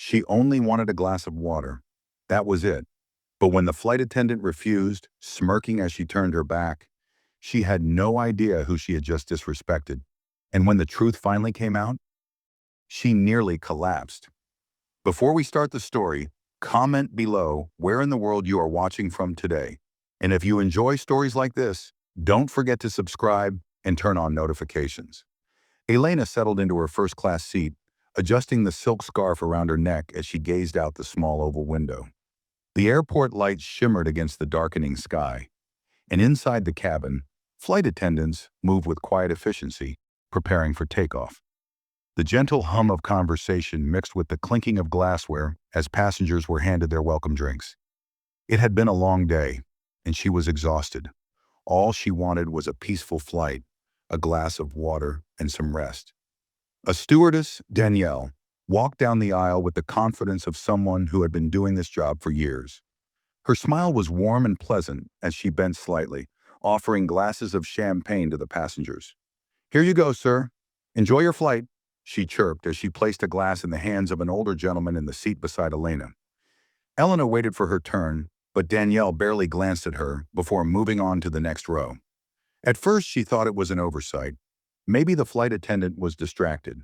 She only wanted a glass of water. That was it. But when the flight attendant refused, smirking as she turned her back, she had no idea who she had just disrespected. And when the truth finally came out, she nearly collapsed. Before we start the story, comment below where in the world you are watching from today. And if you enjoy stories like this, don't forget to subscribe and turn on notifications. Elena settled into her first-class seat, adjusting the silk scarf around her neck as she gazed out the small oval window. The airport lights shimmered against the darkening sky, and inside the cabin, flight attendants moved with quiet efficiency, preparing for takeoff. The gentle hum of conversation mixed with the clinking of glassware as passengers were handed their welcome drinks. It had been a long day, and she was exhausted. All she wanted was a peaceful flight, a glass of water, and some rest. A stewardess, Danielle, walked down the aisle with the confidence of someone who had been doing this job for years. Her smile was warm and pleasant as she bent slightly, offering glasses of champagne to the passengers. "Here you go, sir. Enjoy your flight," she chirped as she placed a glass in the hands of an older gentleman in the seat beside Elena. Elena waited for her turn, but Danielle barely glanced at her before moving on to the next row. At first, she thought it was an oversight. Maybe the flight attendant was distracted.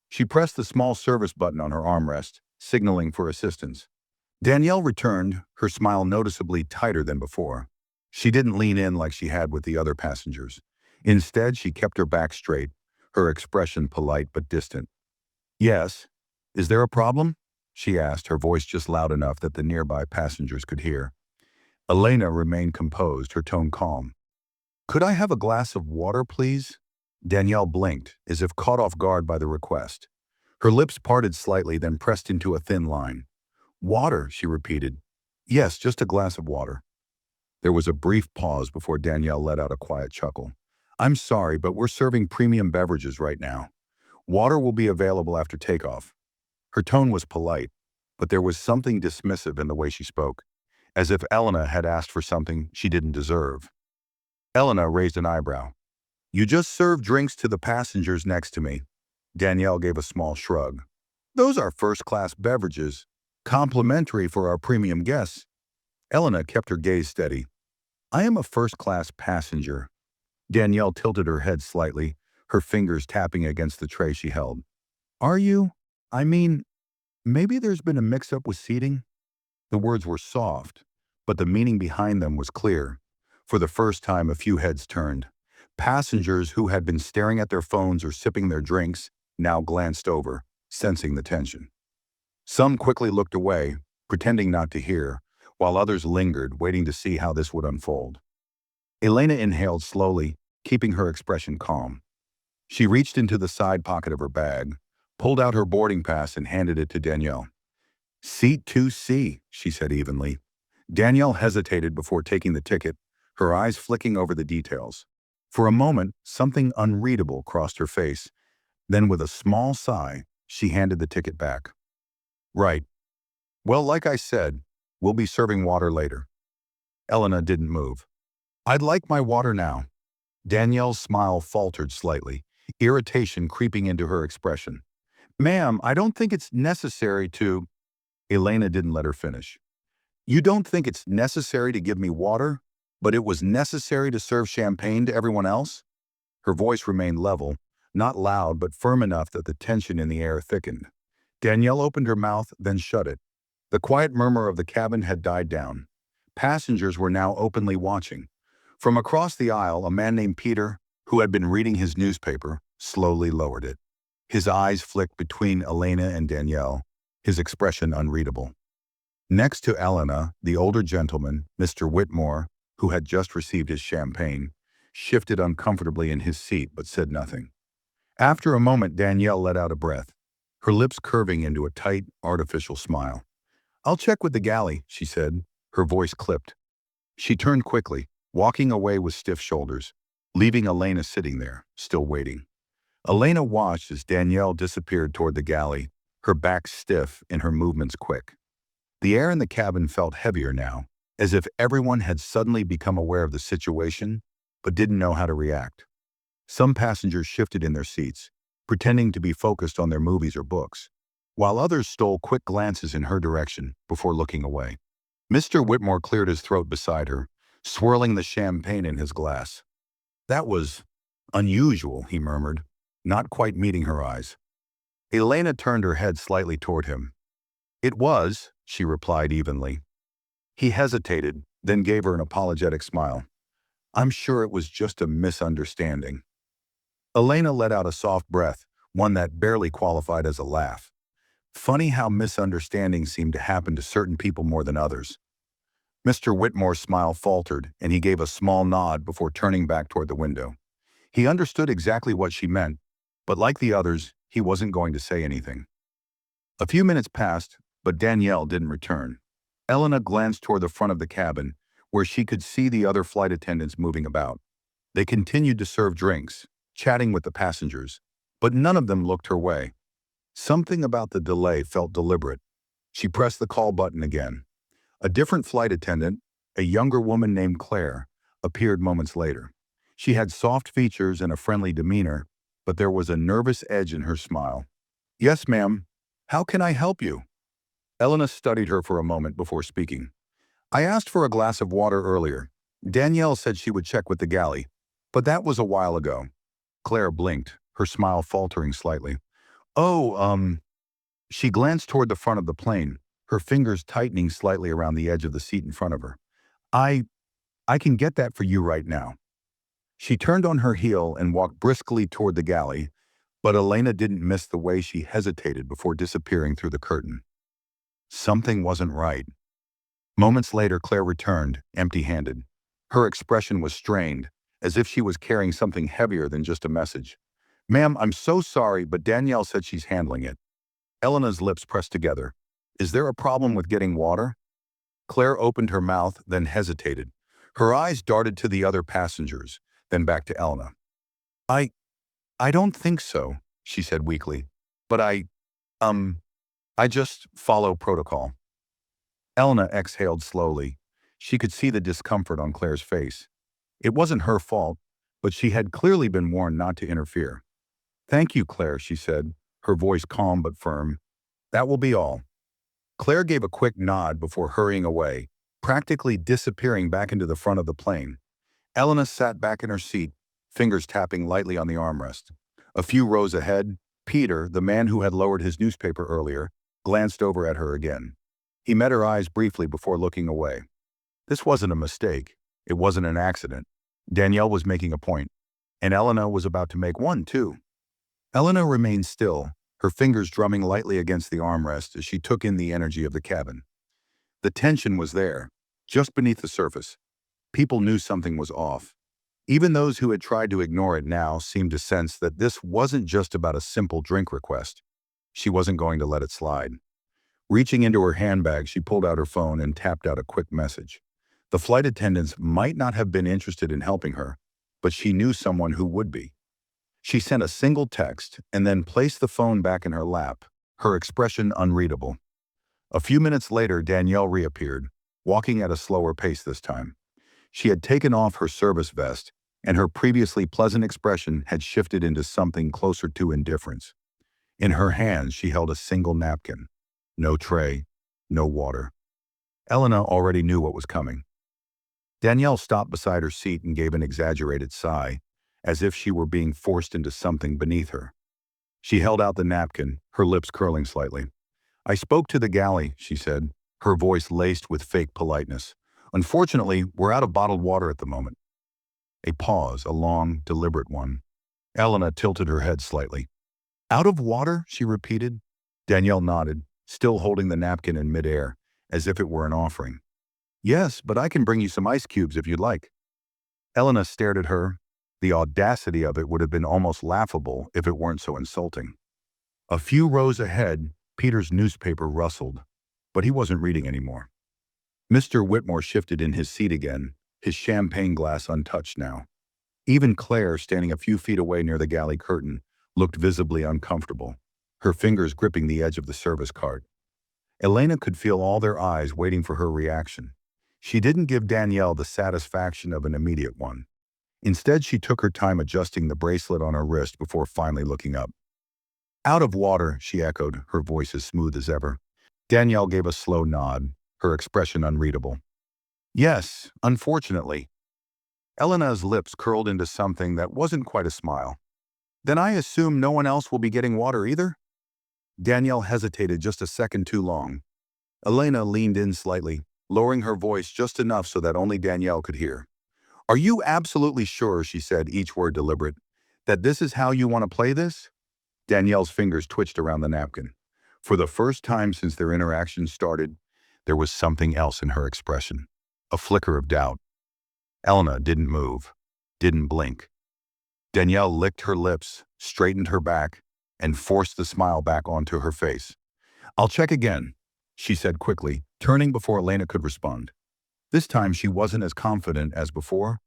She pressed the small service button on her armrest, signaling for assistance. Danielle returned, her smile noticeably tighter than before. She didn't lean in like she had with the other passengers. Instead, she kept her back straight, her expression polite but distant. "Yes. Is there a problem?" she asked, her voice just loud enough that the nearby passengers could hear. Elena remained composed, her tone calm. "Could I have a glass of water, please?" Danielle blinked, as if caught off guard by the request. Her lips parted slightly, then pressed into a thin line. "Water," she repeated. "Yes, just a glass of water." There was a brief pause before Danielle let out a quiet chuckle. "I'm sorry, but we're serving premium beverages right now. Water will be available after takeoff." Her tone was polite, but there was something dismissive in the way she spoke, as if Elena had asked for something she didn't deserve. Elena raised an eyebrow. "You just served drinks to the passengers next to me." Danielle gave a small shrug. "Those are first-class beverages, complimentary for our premium guests." Elena kept her gaze steady. "I am a first-class passenger." Danielle tilted her head slightly, her fingers tapping against the tray she held. "Are you? I mean, maybe there's been a mix-up with seating?" The words were soft, but the meaning behind them was clear. For the first time, a few heads turned. Passengers who had been staring at their phones or sipping their drinks now glanced over, sensing the tension. Some quickly looked away, pretending not to hear, while others lingered, waiting to see how this would unfold. Elena inhaled slowly, keeping her expression calm. She reached into the side pocket of her bag, pulled out her boarding pass and handed it to Danielle. "Seat 2C, she said evenly. Danielle hesitated before taking the ticket, her eyes flicking over the details. For a moment, something unreadable crossed her face. Then with a small sigh, she handed the ticket back. "Right. Well, like I said, we'll be serving water later." Elena didn't move. "I'd like my water now." Danielle's smile faltered slightly, irritation creeping into her expression. "Ma'am, I don't think it's necessary to—" Elena didn't let her finish. "You don't think it's necessary to give me water, but it was necessary to serve champagne to everyone else?" Her voice remained level, not loud but firm enough that the tension in the air thickened. Danielle opened her mouth, then shut it. The quiet murmur of the cabin had died down. Passengers were now openly watching. From across the aisle, a man named Peter, who had been reading his newspaper, slowly lowered it. His eyes flicked between Elena and Danielle, his expression unreadable. Next to Elena, the older gentleman, Mr. Whitmore, who had just received his champagne, shifted uncomfortably in his seat but said nothing. After a moment, Danielle let out a breath, her lips curving into a tight, artificial smile. "I'll check with the galley," she said, her voice clipped. She turned quickly, walking away with stiff shoulders, leaving Elena sitting there, still waiting. Elena watched as Danielle disappeared toward the galley, her back stiff and her movements quick. The air in the cabin felt heavier now, as if everyone had suddenly become aware of the situation, but didn't know how to react. Some passengers shifted in their seats, pretending to be focused on their movies or books. while others stole quick glances in her direction before looking away. Mr. Whitmore cleared his throat beside her, swirling the champagne in his glass. That was unusual, he murmured, not quite meeting her eyes. Elena turned her head slightly toward him. It was, she replied evenly. He hesitated, then gave her an apologetic smile. I'm sure it was just a misunderstanding. Elena let out a soft breath, one that barely qualified as a laugh. Funny how misunderstandings seem to happen to certain people more than others. Mr. Whitmore's smile faltered, and he gave a small nod before turning back toward the window. He understood exactly what she meant, but like the others, he wasn't going to say anything. A few minutes passed, but Danielle didn't return. Elena glanced toward the front of the cabin, where she could see the other flight attendants moving about. They continued to serve drinks, chatting with the passengers, but none of them looked her way. Something about the delay felt deliberate. She pressed the call button again. A different flight attendant, a younger woman named Claire, appeared moments later. She had soft features and a friendly demeanor, but there was a nervous edge in her smile. Yes, ma'am. How can I help you? Elena studied her for a moment before speaking. I asked for a glass of water earlier. Danielle said she would check with the galley, but that was a while ago. Claire blinked, her smile faltering slightly. Oh, she glanced toward the front of the plane, her fingers tightening slightly around the edge of the seat in front of her. I can get that for you right now. She turned on her heel and walked briskly toward the galley, but Elena didn't miss the way she hesitated before disappearing through the curtain. Something wasn't right. Moments later, Claire returned, empty-handed. Her expression was strained, as if she was carrying something heavier than just a message. Ma'am, I'm so sorry, but Danielle said she's handling it. Elena's lips pressed together. Is there a problem with getting water? Claire opened her mouth, then hesitated. Her eyes darted to the other passengers, then back to Elena. I don't think so, she said weakly. But I just follow protocol. Elena exhaled slowly. She could see the discomfort on Claire's face. It wasn't her fault, but she had clearly been warned not to interfere. Thank you, Claire, she said, her voice calm but firm. That will be all. Claire gave a quick nod before hurrying away, practically disappearing back into the front of the plane. Elena sat back in her seat, fingers tapping lightly on the armrest. A few rows ahead, Peter, the man who had lowered his newspaper earlier, glanced over at her again. He met her eyes briefly before looking away. This wasn't a mistake. It wasn't an accident. Danielle was making a point, and Elena was about to make one, too. Elena remained still, her fingers drumming lightly against the armrest as she took in the energy of the cabin. The tension was there, just beneath the surface. People knew something was off. Even those who had tried to ignore it now seemed to sense that this wasn't just about a simple drink request. She wasn't going to let it slide. Reaching into her handbag, she pulled out her phone and tapped out a quick message. The flight attendants might not have been interested in helping her, but she knew someone who would be. She sent a single text and then placed the phone back in her lap, her expression unreadable. A few minutes later, Danielle reappeared, walking at a slower pace this time. She had taken off her service vest, and her previously pleasant expression had shifted into something closer to indifference. In her hands, she held a single napkin. No tray, no water. Elena already knew what was coming. Danielle stopped beside her seat and gave an exaggerated sigh, as if she were being forced into something beneath her. She held out the napkin, her lips curling slightly. I spoke to the galley, she said, her voice laced with fake politeness. Unfortunately, we're out of bottled water at the moment. A pause, a long, deliberate one. Elena tilted her head slightly. Out of water? She repeated. Danielle nodded, still holding the napkin in midair, as if it were an offering. Yes, but I can bring you some ice cubes if you'd like. Elena stared at her. The audacity of it would have been almost laughable if it weren't so insulting. A few rows ahead, Peter's newspaper rustled, but he wasn't reading anymore. Mr. Whitmore shifted in his seat again, his champagne glass untouched now. Even Claire, standing a few feet away near the galley curtain, looked visibly uncomfortable, her fingers gripping the edge of the service cart. Elena could feel all their eyes waiting for her reaction. She didn't give Danielle the satisfaction of an immediate one. Instead, she took her time adjusting the bracelet on her wrist before finally looking up. Out of water, she echoed, her voice as smooth as ever. Danielle gave a slow nod, her expression unreadable. Yes, unfortunately. Elena's lips curled into something that wasn't quite a smile. Then I assume no one else will be getting water either? Danielle hesitated just a second too long. Elena leaned in slightly, lowering her voice just enough so that only Danielle could hear. Are you absolutely sure, she said, each word deliberate, that this is how you want to play this? Danielle's fingers twitched around the napkin. For the first time since their interaction started, there was something else in her expression. A flicker of doubt. Elena didn't move, didn't blink. Danielle licked her lips, straightened her back, and forced the smile back onto her face. I'll check again, she said quickly, turning before Elena could respond. This time she wasn't as confident as before.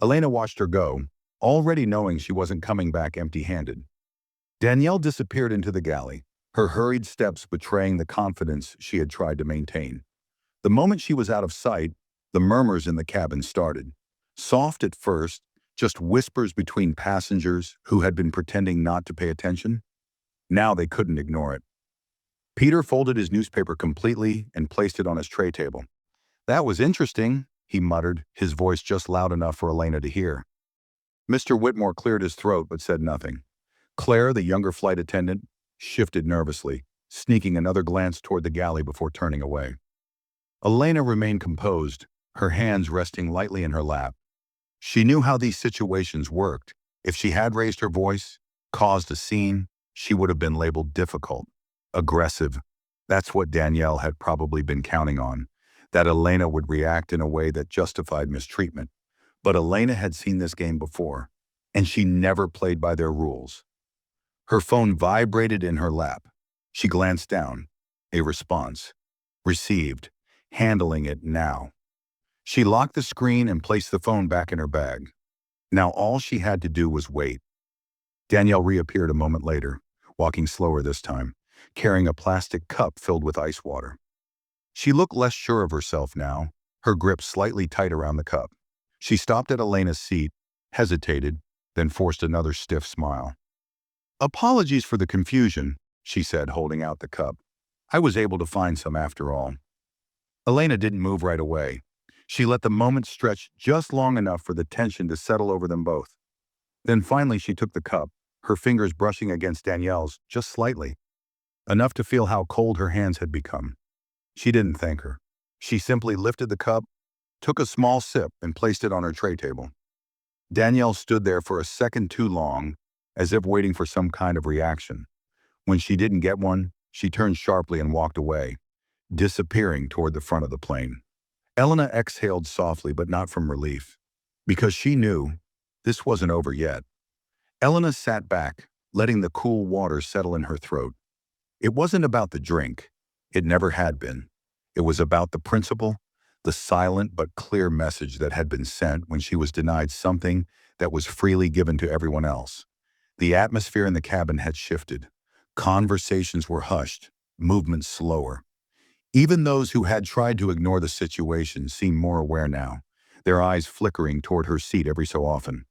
Elena watched her go, already knowing she wasn't coming back empty-handed. Danielle disappeared into the galley, her hurried steps betraying the confidence she had tried to maintain. The moment she was out of sight, the murmurs in the cabin started. Soft at first, just whispers between passengers who had been pretending not to pay attention. Now they couldn't ignore it. Peter folded his newspaper completely and placed it on his tray table. That was interesting, he muttered, his voice just loud enough for Elena to hear. Mr. Whitmore cleared his throat but said nothing. Claire, the younger flight attendant, shifted nervously, sneaking another glance toward the galley before turning away. Elena remained composed, her hands resting lightly in her lap. She knew how these situations worked. If she had raised her voice, caused a scene, she would have been labeled difficult, aggressive. That's what Danielle had probably been counting on, that Elena would react in a way that justified mistreatment. But Elena had seen this game before, and she never played by their rules. Her phone vibrated in her lap. She glanced down. A response. Received. Handling it now. She locked the screen and placed the phone back in her bag. Now all she had to do was wait. Danielle reappeared a moment later, walking slower this time, carrying a plastic cup filled with ice water. She looked less sure of herself now, her grip slightly tight around the cup. She stopped at Elena's seat, hesitated, then forced another stiff smile. Apologies for the confusion, she said, holding out the cup. I was able to find some after all. Elena didn't move right away. She let the moment stretch just long enough for the tension to settle over them both. Then finally she took the cup, her fingers brushing against Danielle's just slightly, enough to feel how cold her hands had become. She didn't thank her. She simply lifted the cup, took a small sip, and placed it on her tray table. Danielle stood there for a second too long, as if waiting for some kind of reaction. When she didn't get one, she turned sharply and walked away, disappearing toward the front of the plane. Elena exhaled softly, but not from relief, because she knew this wasn't over yet. Elena sat back, letting the cool water settle in her throat. It wasn't about the drink. It never had been. It was about the principle, the silent but clear message that had been sent when she was denied something that was freely given to everyone else. The atmosphere in the cabin had shifted. Conversations were hushed, movements slower. Even those who had tried to ignore the situation seemed more aware now, their eyes flickering toward her seat every so often.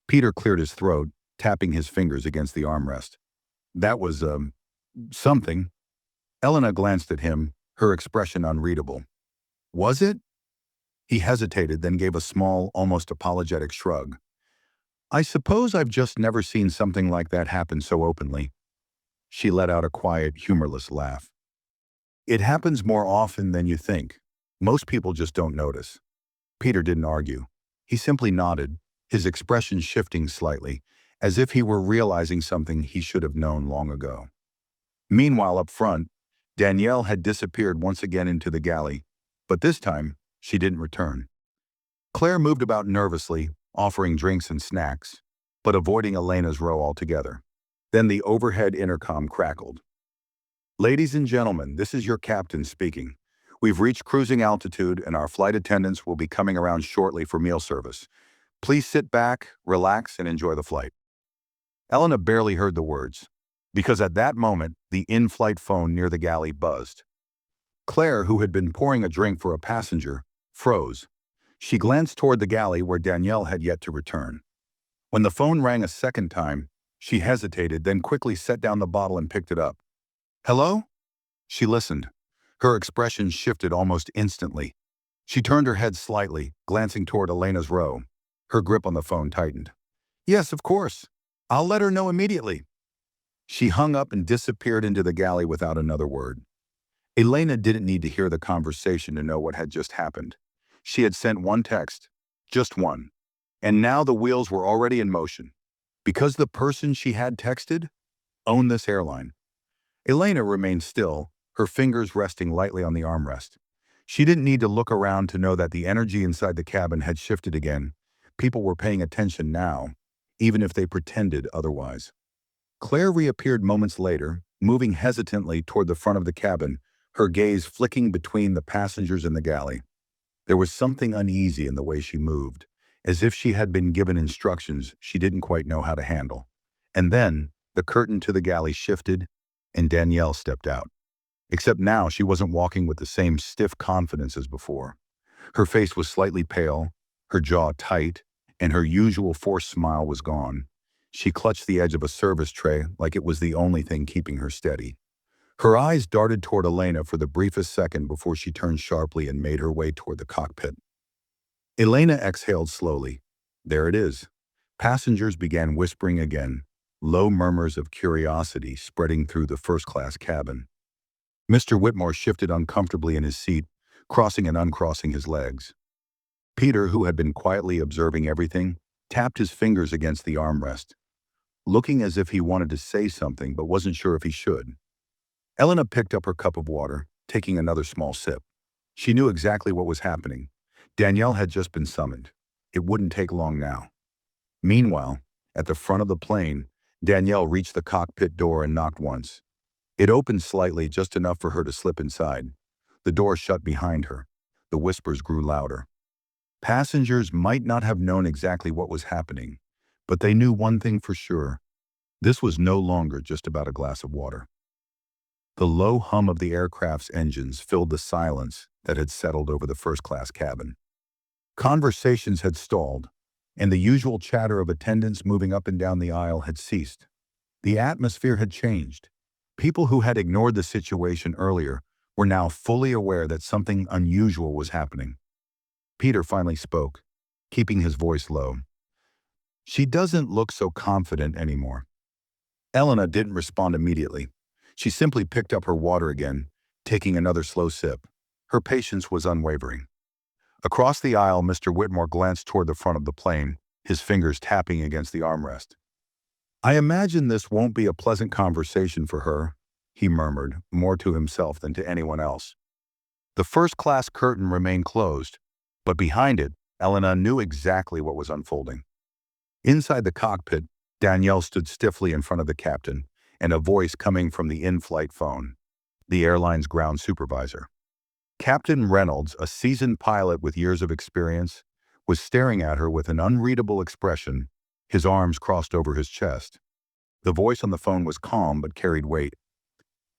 Peter cleared his throat, tapping his fingers against the armrest. That was, something. Elena glanced at him, her expression unreadable. Was it? He hesitated, then gave a small, almost apologetic shrug. I suppose I've just never seen something like that happen so openly. She let out a quiet, humorless laugh. It happens more often than you think. Most people just don't notice. Peter didn't argue. He simply nodded, his expression shifting slightly, as if he were realizing something he should have known long ago. Meanwhile, up front, Danielle had disappeared once again into the galley, but this time, she didn't return. Claire moved about nervously, offering drinks and snacks, but avoiding Elena's row altogether. Then the overhead intercom crackled. Ladies and gentlemen, this is your captain speaking. We've reached cruising altitude and our flight attendants will be coming around shortly for meal service. Please sit back, relax, and enjoy the flight. Elena barely heard the words, because at that moment, the in-flight phone near the galley buzzed. Claire, who had been pouring a drink for a passenger, froze. She glanced toward the galley where Danielle had yet to return. When the phone rang a second time, She hesitated, then quickly set down the bottle and picked it up. "Hello?" She listened. Her expression shifted almost instantly. She turned her head slightly, glancing toward Elena's row. Her grip on the phone tightened. "Yes, of course. I'll let her know immediately." She hung up and disappeared into the galley without another word. Elena didn't need to hear the conversation to know what had just happened. She had sent one text, just one, and now the wheels were already in motion. Because the person she had texted owned this airline. Elena remained still, her fingers resting lightly on the armrest. She didn't need to look around to know that the energy inside the cabin had shifted again. People were paying attention now, even if they pretended otherwise. Claire reappeared moments later, moving hesitantly toward the front of the cabin, her gaze flicking between the passengers in the galley. There was something uneasy in the way she moved, as if she had been given instructions she didn't quite know how to handle. And then, the curtain to the galley shifted, and Danielle stepped out. Except now she wasn't walking with the same stiff confidence as before. Her face was slightly pale, her jaw tight, and her usual forced smile was gone. She clutched the edge of a service tray like it was the only thing keeping her steady. Her eyes darted toward Elena for the briefest second before she turned sharply and made her way toward the cockpit. Elena exhaled slowly. There it is. Passengers began whispering again, low murmurs of curiosity spreading through the first-class cabin. Mr. Whitmore shifted uncomfortably in his seat, crossing and uncrossing his legs. Peter, who had been quietly observing everything, tapped his fingers against the armrest, looking as if he wanted to say something but wasn't sure if he should. Elena picked up her cup of water, taking another small sip. She knew exactly what was happening. Danielle had just been summoned. It wouldn't take long now. Meanwhile, at the front of the plane, Danielle reached the cockpit door and knocked once. It opened slightly, just enough for her to slip inside. The door shut behind her. The whispers grew louder. Passengers might not have known exactly what was happening, but they knew one thing for sure. This was no longer just about a glass of water. The low hum of the aircraft's engines filled the silence that had settled over the first-class cabin. Conversations had stalled, and the usual chatter of attendants moving up and down the aisle had ceased. The atmosphere had changed. People who had ignored the situation earlier were now fully aware that something unusual was happening. Peter finally spoke, keeping his voice low. "She doesn't look so confident anymore." Elena didn't respond immediately. She simply picked up her water again, taking another slow sip. Her patience was unwavering. Across the aisle, Mr. Whitmore glanced toward the front of the plane, his fingers tapping against the armrest. "I imagine this won't be a pleasant conversation for her," he murmured, more to himself than to anyone else. The first-class curtain remained closed, but behind it, Elena knew exactly what was unfolding. Inside the cockpit, Danielle stood stiffly in front of the captain, and a voice coming from the in-flight phone, the airline's ground supervisor. Captain Reynolds, a seasoned pilot with years of experience, was staring at her with an unreadable expression, his arms crossed over his chest. The voice on the phone was calm but carried weight.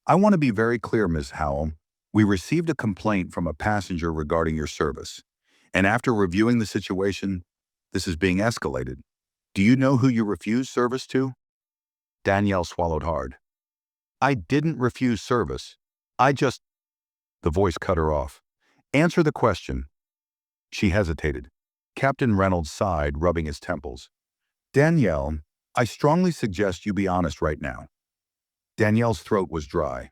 "I want to be very clear, Ms. Howell. We received a complaint from a passenger regarding your service, and after reviewing the situation, this is being escalated. Do you know who you refused service to?" Danielle swallowed hard. "I didn't refuse service. I just—" The voice cut her off. "Answer the question." She hesitated. Captain Reynolds sighed, rubbing his temples. "Danielle, I strongly suggest you be honest right now." Danielle's throat was dry.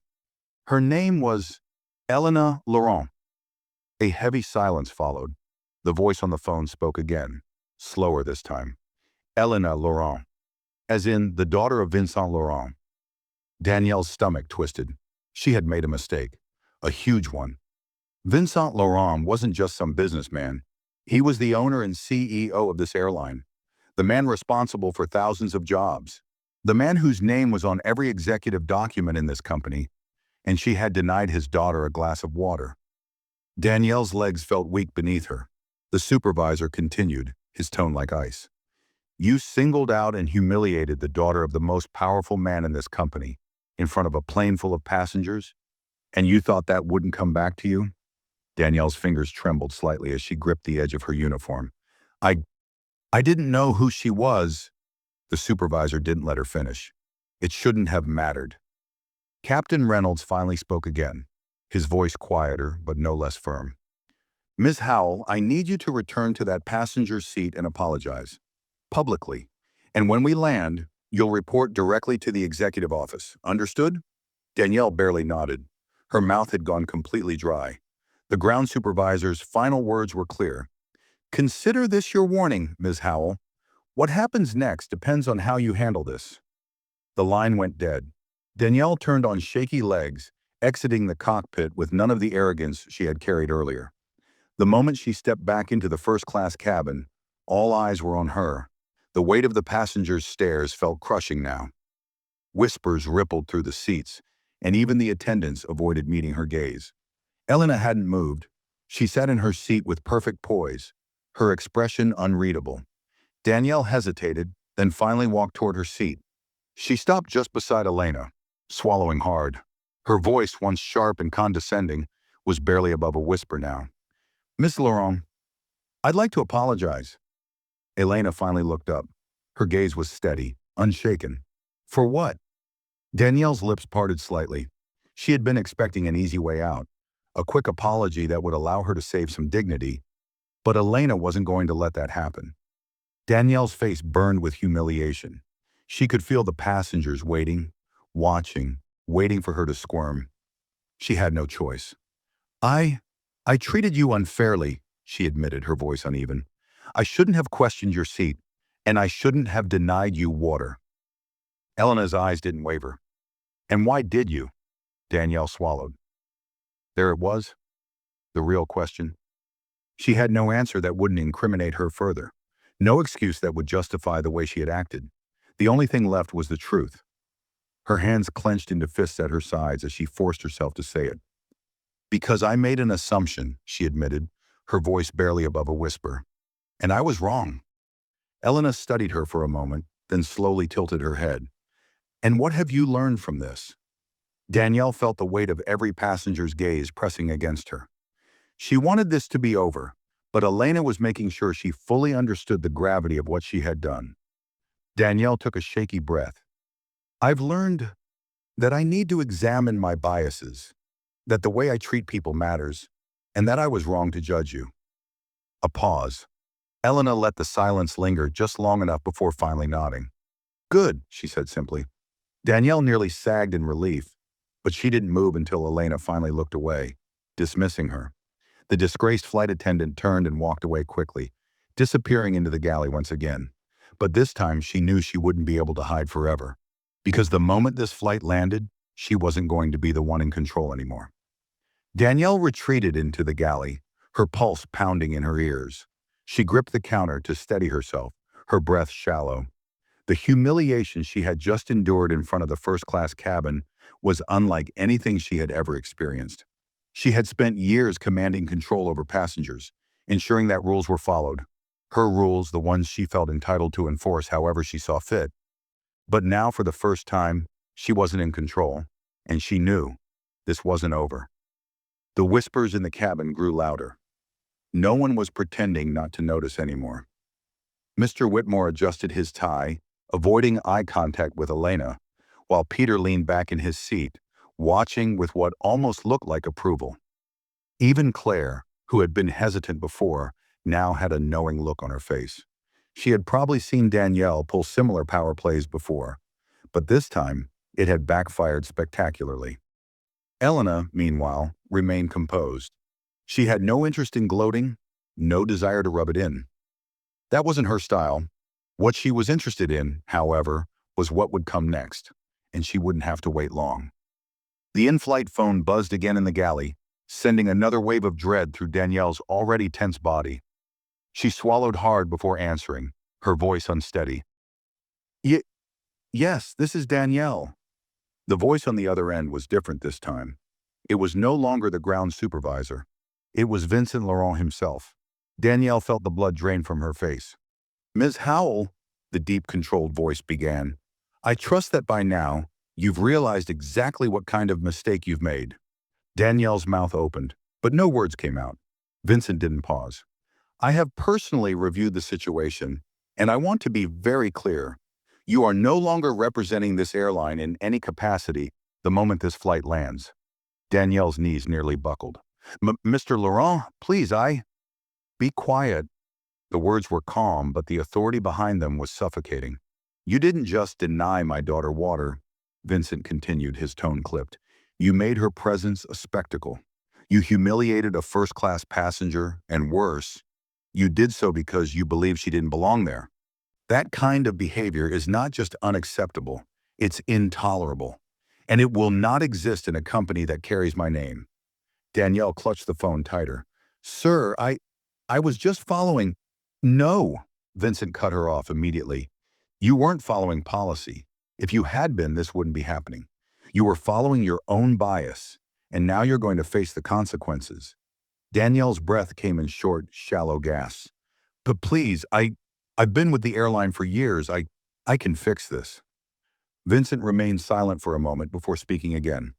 "Her name was Elena Laurent." A heavy silence followed. The voice on the phone spoke again, slower this time. "Elena Laurent, as in the daughter of Vincent Laurent." Danielle's stomach twisted. She had made a mistake, a huge one. Vincent Laurent wasn't just some businessman. He was the owner and CEO of this airline, the man responsible for thousands of jobs, the man whose name was on every executive document in this company, and she had denied his daughter a glass of water. Danielle's legs felt weak beneath her. The supervisor continued, his tone like ice. "You singled out and humiliated the daughter of the most powerful man in this company, in front of a plane full of passengers, and you thought that wouldn't come back to you?" Danielle's fingers trembled slightly as she gripped the edge of her uniform. I didn't know who she was." The supervisor didn't let her finish. It shouldn't have mattered. Captain Reynolds finally spoke again, his voice quieter but no less firm. Miss Howell, I need you to return to that passenger seat and apologize. Publicly. And when we land, you'll report directly to the executive office. Understood? Danielle barely nodded. Her mouth had gone completely dry. The ground supervisor's final words were clear. Consider this your warning, Ms. Howell. What happens next depends on how you handle this. The line went dead. Danielle turned on shaky legs, exiting the cockpit with none of the arrogance she had carried earlier. The moment she stepped back into the first-class cabin, all eyes were on her. The weight of the passengers' stares felt crushing now. Whispers rippled through the seats, and even the attendants avoided meeting her gaze. Elena hadn't moved. She sat in her seat with perfect poise, her expression unreadable. Danielle hesitated, then finally walked toward her seat. She stopped just beside Elena, swallowing hard. Her voice, once sharp and condescending, was barely above a whisper now. Miss Laurent, I'd like to apologize. Elena finally looked up. Her gaze was steady, unshaken. For what? Danielle's lips parted slightly. She had been expecting an easy way out, a quick apology that would allow her to save some dignity, but Elena wasn't going to let that happen. Danielle's face burned with humiliation. She could feel the passengers waiting, watching, waiting for her to squirm. She had no choice. I treated you unfairly, she admitted, her voice uneven. I shouldn't have questioned your seat, and I shouldn't have denied you water. Elena's eyes didn't waver. And why did you? Danielle swallowed. There it was, the real question. She had no answer that wouldn't incriminate her further, no excuse that would justify the way she had acted. The only thing left was the truth. Her hands clenched into fists at her sides as she forced herself to say it. Because I made an assumption, she admitted, her voice barely above a whisper. And I was wrong. Elena studied her for a moment, then slowly tilted her head. And what have you learned from this? Danielle felt the weight of every passenger's gaze pressing against her. She wanted this to be over, but Elena was making sure she fully understood the gravity of what she had done. Danielle took a shaky breath. I've learned that I need to examine my biases, that the way I treat people matters, and that I was wrong to judge you. A pause. Elena let the silence linger just long enough before finally nodding. Good, she said simply. Danielle nearly sagged in relief, but she didn't move until Elena finally looked away, dismissing her. The disgraced flight attendant turned and walked away quickly, disappearing into the galley once again. But this time she knew she wouldn't be able to hide forever, because the moment this flight landed, she wasn't going to be the one in control anymore. Danielle retreated into the galley, her pulse pounding in her ears. She gripped the counter to steady herself, her breath shallow. The humiliation she had just endured in front of the first-class cabin was unlike anything she had ever experienced. She had spent years commanding control over passengers, ensuring that rules were followed. Her rules, the ones she felt entitled to enforce however she saw fit. But now, for the first time, she wasn't in control, and she knew this wasn't over. The whispers in the cabin grew louder. No one was pretending not to notice anymore. Mr. Whitmore adjusted his tie, avoiding eye contact with Elena, while Peter leaned back in his seat, watching with what almost looked like approval. Even Claire, who had been hesitant before, now had a knowing look on her face. She had probably seen Danielle pull similar power plays before, but this time it had backfired spectacularly. Elena, meanwhile, remained composed. She had no interest in gloating, no desire to rub it in. That wasn't her style. What she was interested in, however, was what would come next, and she wouldn't have to wait long. The in-flight phone buzzed again in the galley, sending another wave of dread through Danielle's already tense body. She swallowed hard before answering, her voice unsteady. Yes, this is Danielle. The voice on the other end was different this time. It was no longer the ground supervisor. It was Vincent Laurent himself. Danielle felt the blood drain from her face. Ms. Howell, the deep, controlled voice began, I trust that by now, you've realized exactly what kind of mistake you've made. Danielle's mouth opened, but no words came out. Vincent didn't pause. I have personally reviewed the situation, and I want to be very clear. You are no longer representing this airline in any capacity the moment this flight lands." Danielle's knees nearly buckled. "Mr. Laurent, please, Be quiet." The words were calm, but the authority behind them was suffocating. "You didn't just deny my daughter water," Vincent continued, his tone clipped. "You made her presence a spectacle. You humiliated a first-class passenger, and worse, you did so because you believed she didn't belong there. That kind of behavior is not just unacceptable, it's intolerable. And it will not exist in a company that carries my name." Danielle clutched the phone tighter. "Sir, I was just following—" "No," Vincent cut her off immediately. "You weren't following policy. If you had been, this wouldn't be happening. You were following your own bias, and now you're going to face the consequences." Danielle's breath came in short, shallow gasps. "But please, I've been with the airline for years. I can fix this." Vincent remained silent for a moment before speaking again.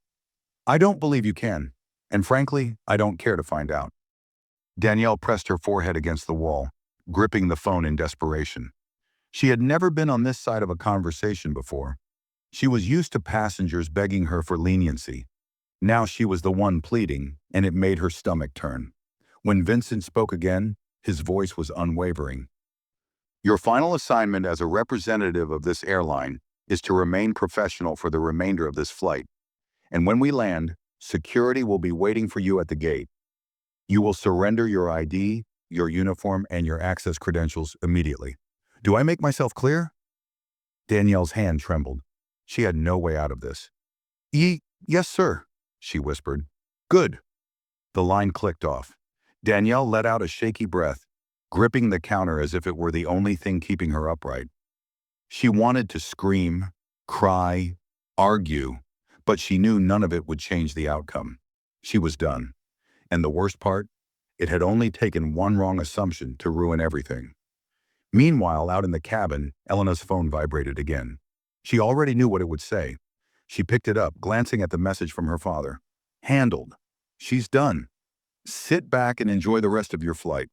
"I don't believe you can, and frankly, I don't care to find out." Danielle pressed her forehead against the wall, gripping the phone in desperation. She had never been on this side of a conversation before. She was used to passengers begging her for leniency. Now she was the one pleading, and it made her stomach turn. When Vincent spoke again, his voice was unwavering. "Your final assignment as a representative of this airline is to remain professional for the remainder of this flight. And when we land, security will be waiting for you at the gate. You will surrender your ID, your uniform, and your access credentials immediately. Do I make myself clear?" Danielle's hand trembled. She had no way out of this. Yes, sir," she whispered. "Good." The line clicked off. Danielle let out a shaky breath, gripping the counter as if it were the only thing keeping her upright. She wanted to scream, cry, argue, but she knew none of it would change the outcome. She was done. And the worst part? It had only taken one wrong assumption to ruin everything. Meanwhile, out in the cabin, Elena's phone vibrated again. She already knew what it would say. She picked it up, glancing at the message from her father. "Handled. She's done. Sit back and enjoy the rest of your flight."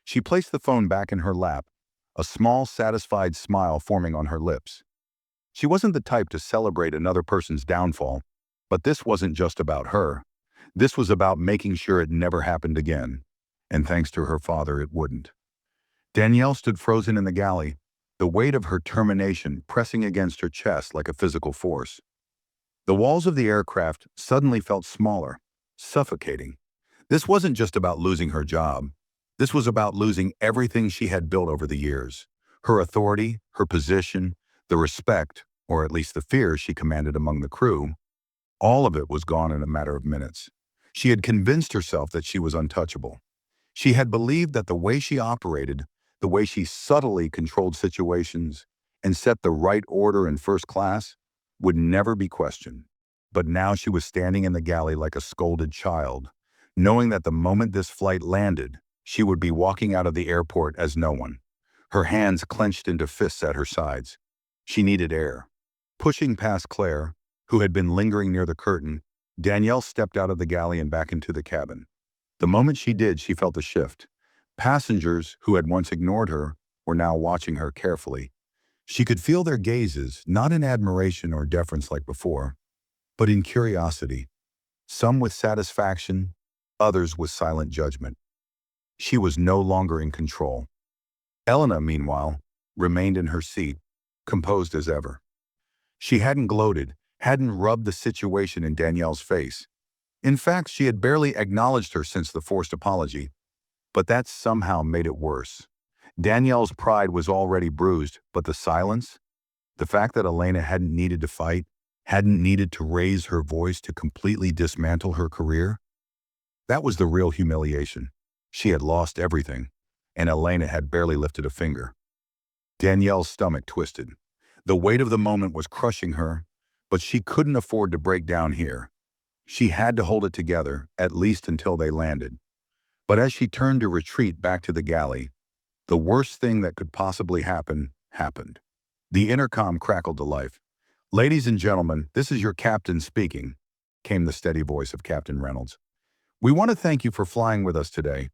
She placed the phone back in her lap, a small, satisfied smile forming on her lips. She wasn't the type to celebrate another person's downfall, but this wasn't just about her. This was about making sure it never happened again. And thanks to her father, it wouldn't. Danielle stood frozen in the galley, the weight of her termination pressing against her chest like a physical force. The walls of the aircraft suddenly felt smaller, suffocating. This wasn't just about losing her job. This was about losing everything she had built over the years. Her authority, her position, the respect, or at least the fear she commanded among the crew. All of it was gone in a matter of minutes. She had convinced herself that she was untouchable. She had believed that the way she operated, the way she subtly controlled situations and set the right order in first class, would never be questioned. But now she was standing in the galley like a scolded child, knowing that the moment this flight landed, she would be walking out of the airport as no one. Her hands clenched into fists at her sides. She needed air. Pushing past Claire, who had been lingering near the curtain, Danielle stepped out of the galley and back into the cabin. The moment she did, she felt a shift. Passengers who had once ignored her were now watching her carefully. She could feel their gazes, not in admiration or deference like before, but in curiosity. Some with satisfaction, others with silent judgment. She was no longer in control. Elena, meanwhile, remained in her seat, composed as ever. She hadn't gloated, hadn't rubbed the situation in Danielle's face. In fact, she had barely acknowledged her since the forced apology. But that somehow made it worse. Danielle's pride was already bruised, but the silence? The fact that Elena hadn't needed to fight, hadn't needed to raise her voice to completely dismantle her career? That was the real humiliation. She had lost everything, and Elena had barely lifted a finger. Danielle's stomach twisted. The weight of the moment was crushing her, but she couldn't afford to break down here. She had to hold it together, at least until they landed. But as she turned to retreat back to the galley, the worst thing that could possibly happen, happened. The intercom crackled to life. "Ladies and gentlemen, this is your captain speaking," came the steady voice of Captain Reynolds. "We want to thank you for flying with us today.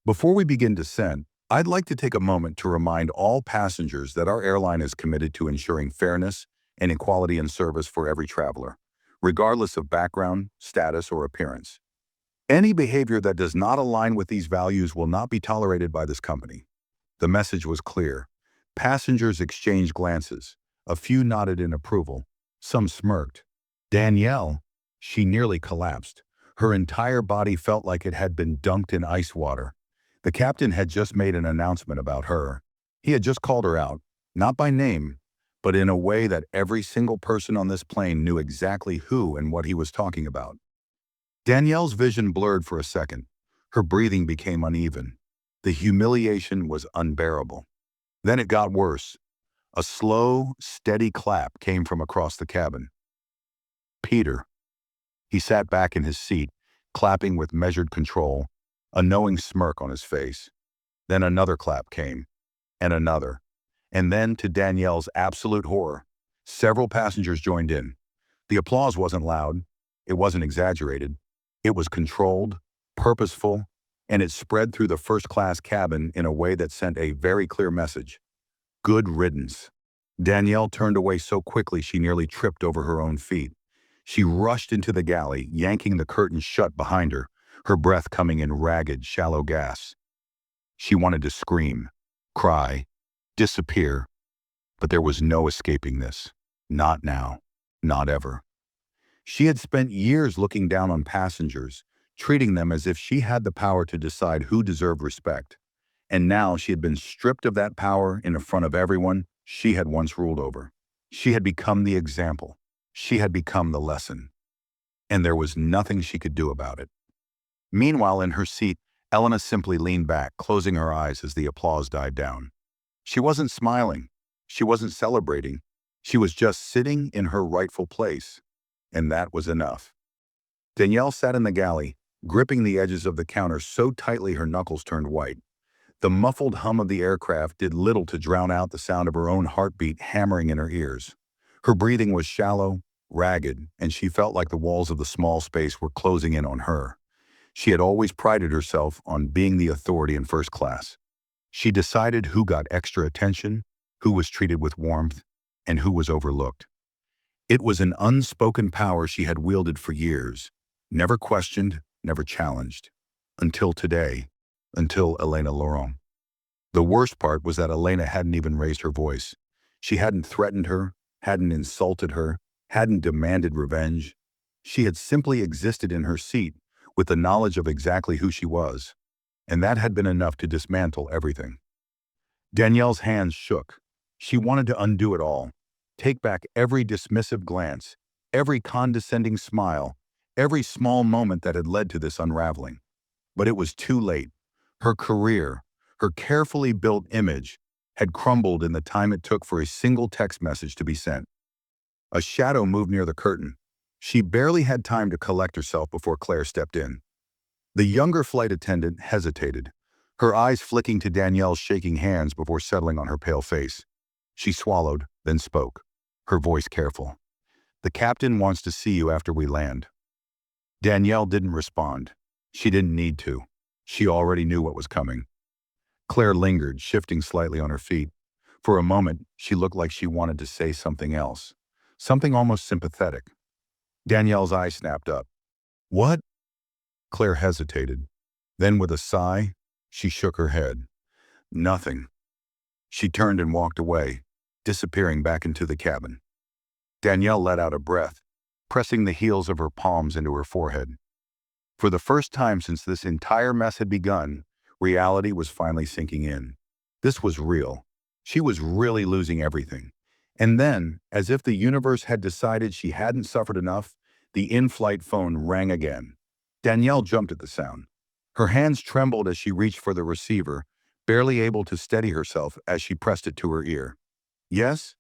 Before we begin descent, I'd like to take a moment to remind all passengers that our airline is committed to ensuring fairness and equality in service for every traveler, regardless of background, status, or appearance. Any behavior that does not align with these values will not be tolerated by this company. The message was clear. Passengers exchanged glances. A few nodded in approval. Some smirked. Danielle, she nearly collapsed. Her entire body felt like it had been dunked in ice water. The captain had just made an announcement about her. He had just called her out, not by name, but in a way that every single person on this plane knew exactly who and what he was talking about. Danielle's vision blurred for a second. Her breathing became uneven. The humiliation was unbearable. Then it got worse. A slow, steady clap came from across the cabin. Peter. He sat back in his seat, clapping with measured control, a knowing smirk on his face. Then another clap came, and another. And then, to Danielle's absolute horror, several passengers joined in. The applause wasn't loud. It wasn't exaggerated. It was controlled, purposeful, and it spread through the first-class cabin in a way that sent a very clear message. Good riddance. Danielle turned away so quickly she nearly tripped over her own feet. She rushed into the galley, yanking the curtain shut behind her, her breath coming in ragged, shallow gasps. She wanted to scream, cry, disappear, but there was no escaping this. Not now. Not ever. She had spent years looking down on passengers, treating them as if she had the power to decide who deserved respect. And now she had been stripped of that power in front of everyone she had once ruled over. She had become the example. She had become the lesson. And there was nothing she could do about it. Meanwhile, in her seat, Elena simply leaned back, closing her eyes as the applause died down. She wasn't smiling. She wasn't celebrating. She was just sitting in her rightful place. And that was enough. Danielle sat in the galley, gripping the edges of the counter so tightly her knuckles turned white. The muffled hum of the aircraft did little to drown out the sound of her own heartbeat hammering in her ears. Her breathing was shallow, ragged, and she felt like the walls of the small space were closing in on her. She had always prided herself on being the authority in first class. She decided who got extra attention, who was treated with warmth, and who was overlooked. It was an unspoken power she had wielded for years, never questioned, never challenged. Until today, until Elena Laurent. The worst part was that Elena hadn't even raised her voice. She hadn't threatened her, hadn't insulted her, hadn't demanded revenge. She had simply existed in her seat with the knowledge of exactly who she was, and that had been enough to dismantle everything. Danielle's hands shook. She wanted to undo it all, take back every dismissive glance, every condescending smile, every small moment that had led to this unraveling. But it was too late. Her career, her carefully built image, had crumbled in the time it took for a single text message to be sent. A shadow moved near the curtain. She barely had time to collect herself before Claire stepped in. The younger flight attendant hesitated, her eyes flicking to Danielle's shaking hands before settling on her pale face. She swallowed, then spoke, her voice careful. "The captain wants to see you after we land." Danielle didn't respond. She didn't need to. She already knew what was coming. Claire lingered, shifting slightly on her feet. For a moment, she looked like she wanted to say something else, something almost sympathetic. Danielle's eyes snapped up. "What?" Claire hesitated. Then, with a sigh, she shook her head. "Nothing." She turned and walked away, disappearing back into the cabin. Danielle let out a breath, pressing the heels of her palms into her forehead. For the first time since this entire mess had begun, reality was finally sinking in. This was real. She was really losing everything. And then, as if the universe had decided she hadn't suffered enough, the in-flight phone rang again. Danielle jumped at the sound. Her hands trembled as she reached for the receiver, barely able to steady herself as she pressed it to her ear. "Yes?"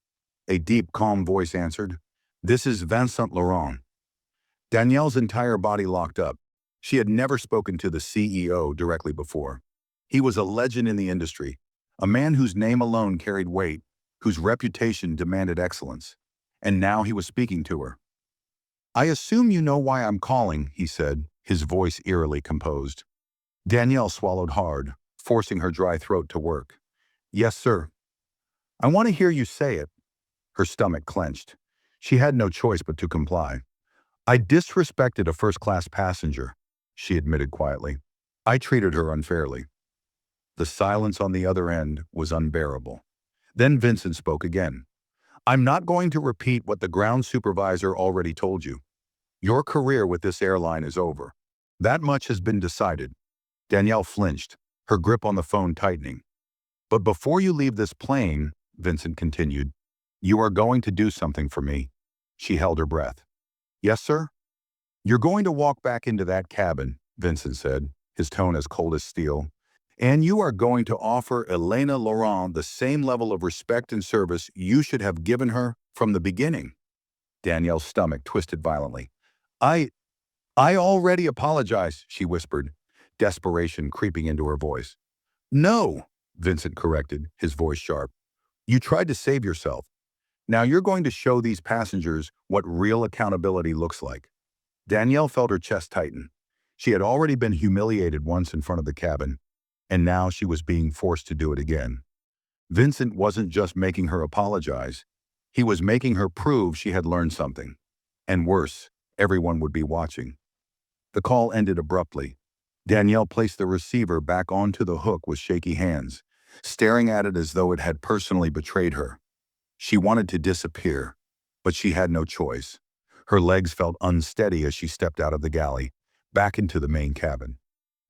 A deep, calm voice answered. "This is Vincent Laurent." Danielle's entire body locked up. She had never spoken to the CEO directly before. He was a legend in the industry, a man whose name alone carried weight, whose reputation demanded excellence. And now he was speaking to her. "I assume you know why I'm calling," he said, his voice eerily composed. Danielle swallowed hard, forcing her dry throat to work. "Yes, sir." "I want to hear you say it." Her stomach clenched. She had no choice but to comply. "I disrespected a first-class passenger," she admitted quietly. "I treated her unfairly." The silence on the other end was unbearable. Then Vincent spoke again. "I'm not going to repeat what the ground supervisor already told you. Your career with this airline is over. That much has been decided." Danielle flinched, her grip on the phone tightening. "But before you leave this plane," Vincent continued, "you are going to do something for me." She held her breath. "Yes, sir?" "You're going to walk back into that cabin," Vincent said, his tone as cold as steel. "And you are going to offer Elena Laurent the same level of respect and service you should have given her from the beginning." Danielle's stomach twisted violently. I already apologize," she whispered, desperation creeping into her voice. "No," Vincent corrected, his voice sharp. "You tried to save yourself. Now you're going to show these passengers what real accountability looks like." Danielle felt her chest tighten. She had already been humiliated once in front of the cabin, and now she was being forced to do it again. Vincent wasn't just making her apologize. He was making her prove she had learned something. And worse, everyone would be watching. The call ended abruptly. Danielle placed the receiver back onto the hook with shaky hands, staring at it as though it had personally betrayed her. She wanted to disappear, but she had no choice. Her legs felt unsteady as she stepped out of the galley, back into the main cabin.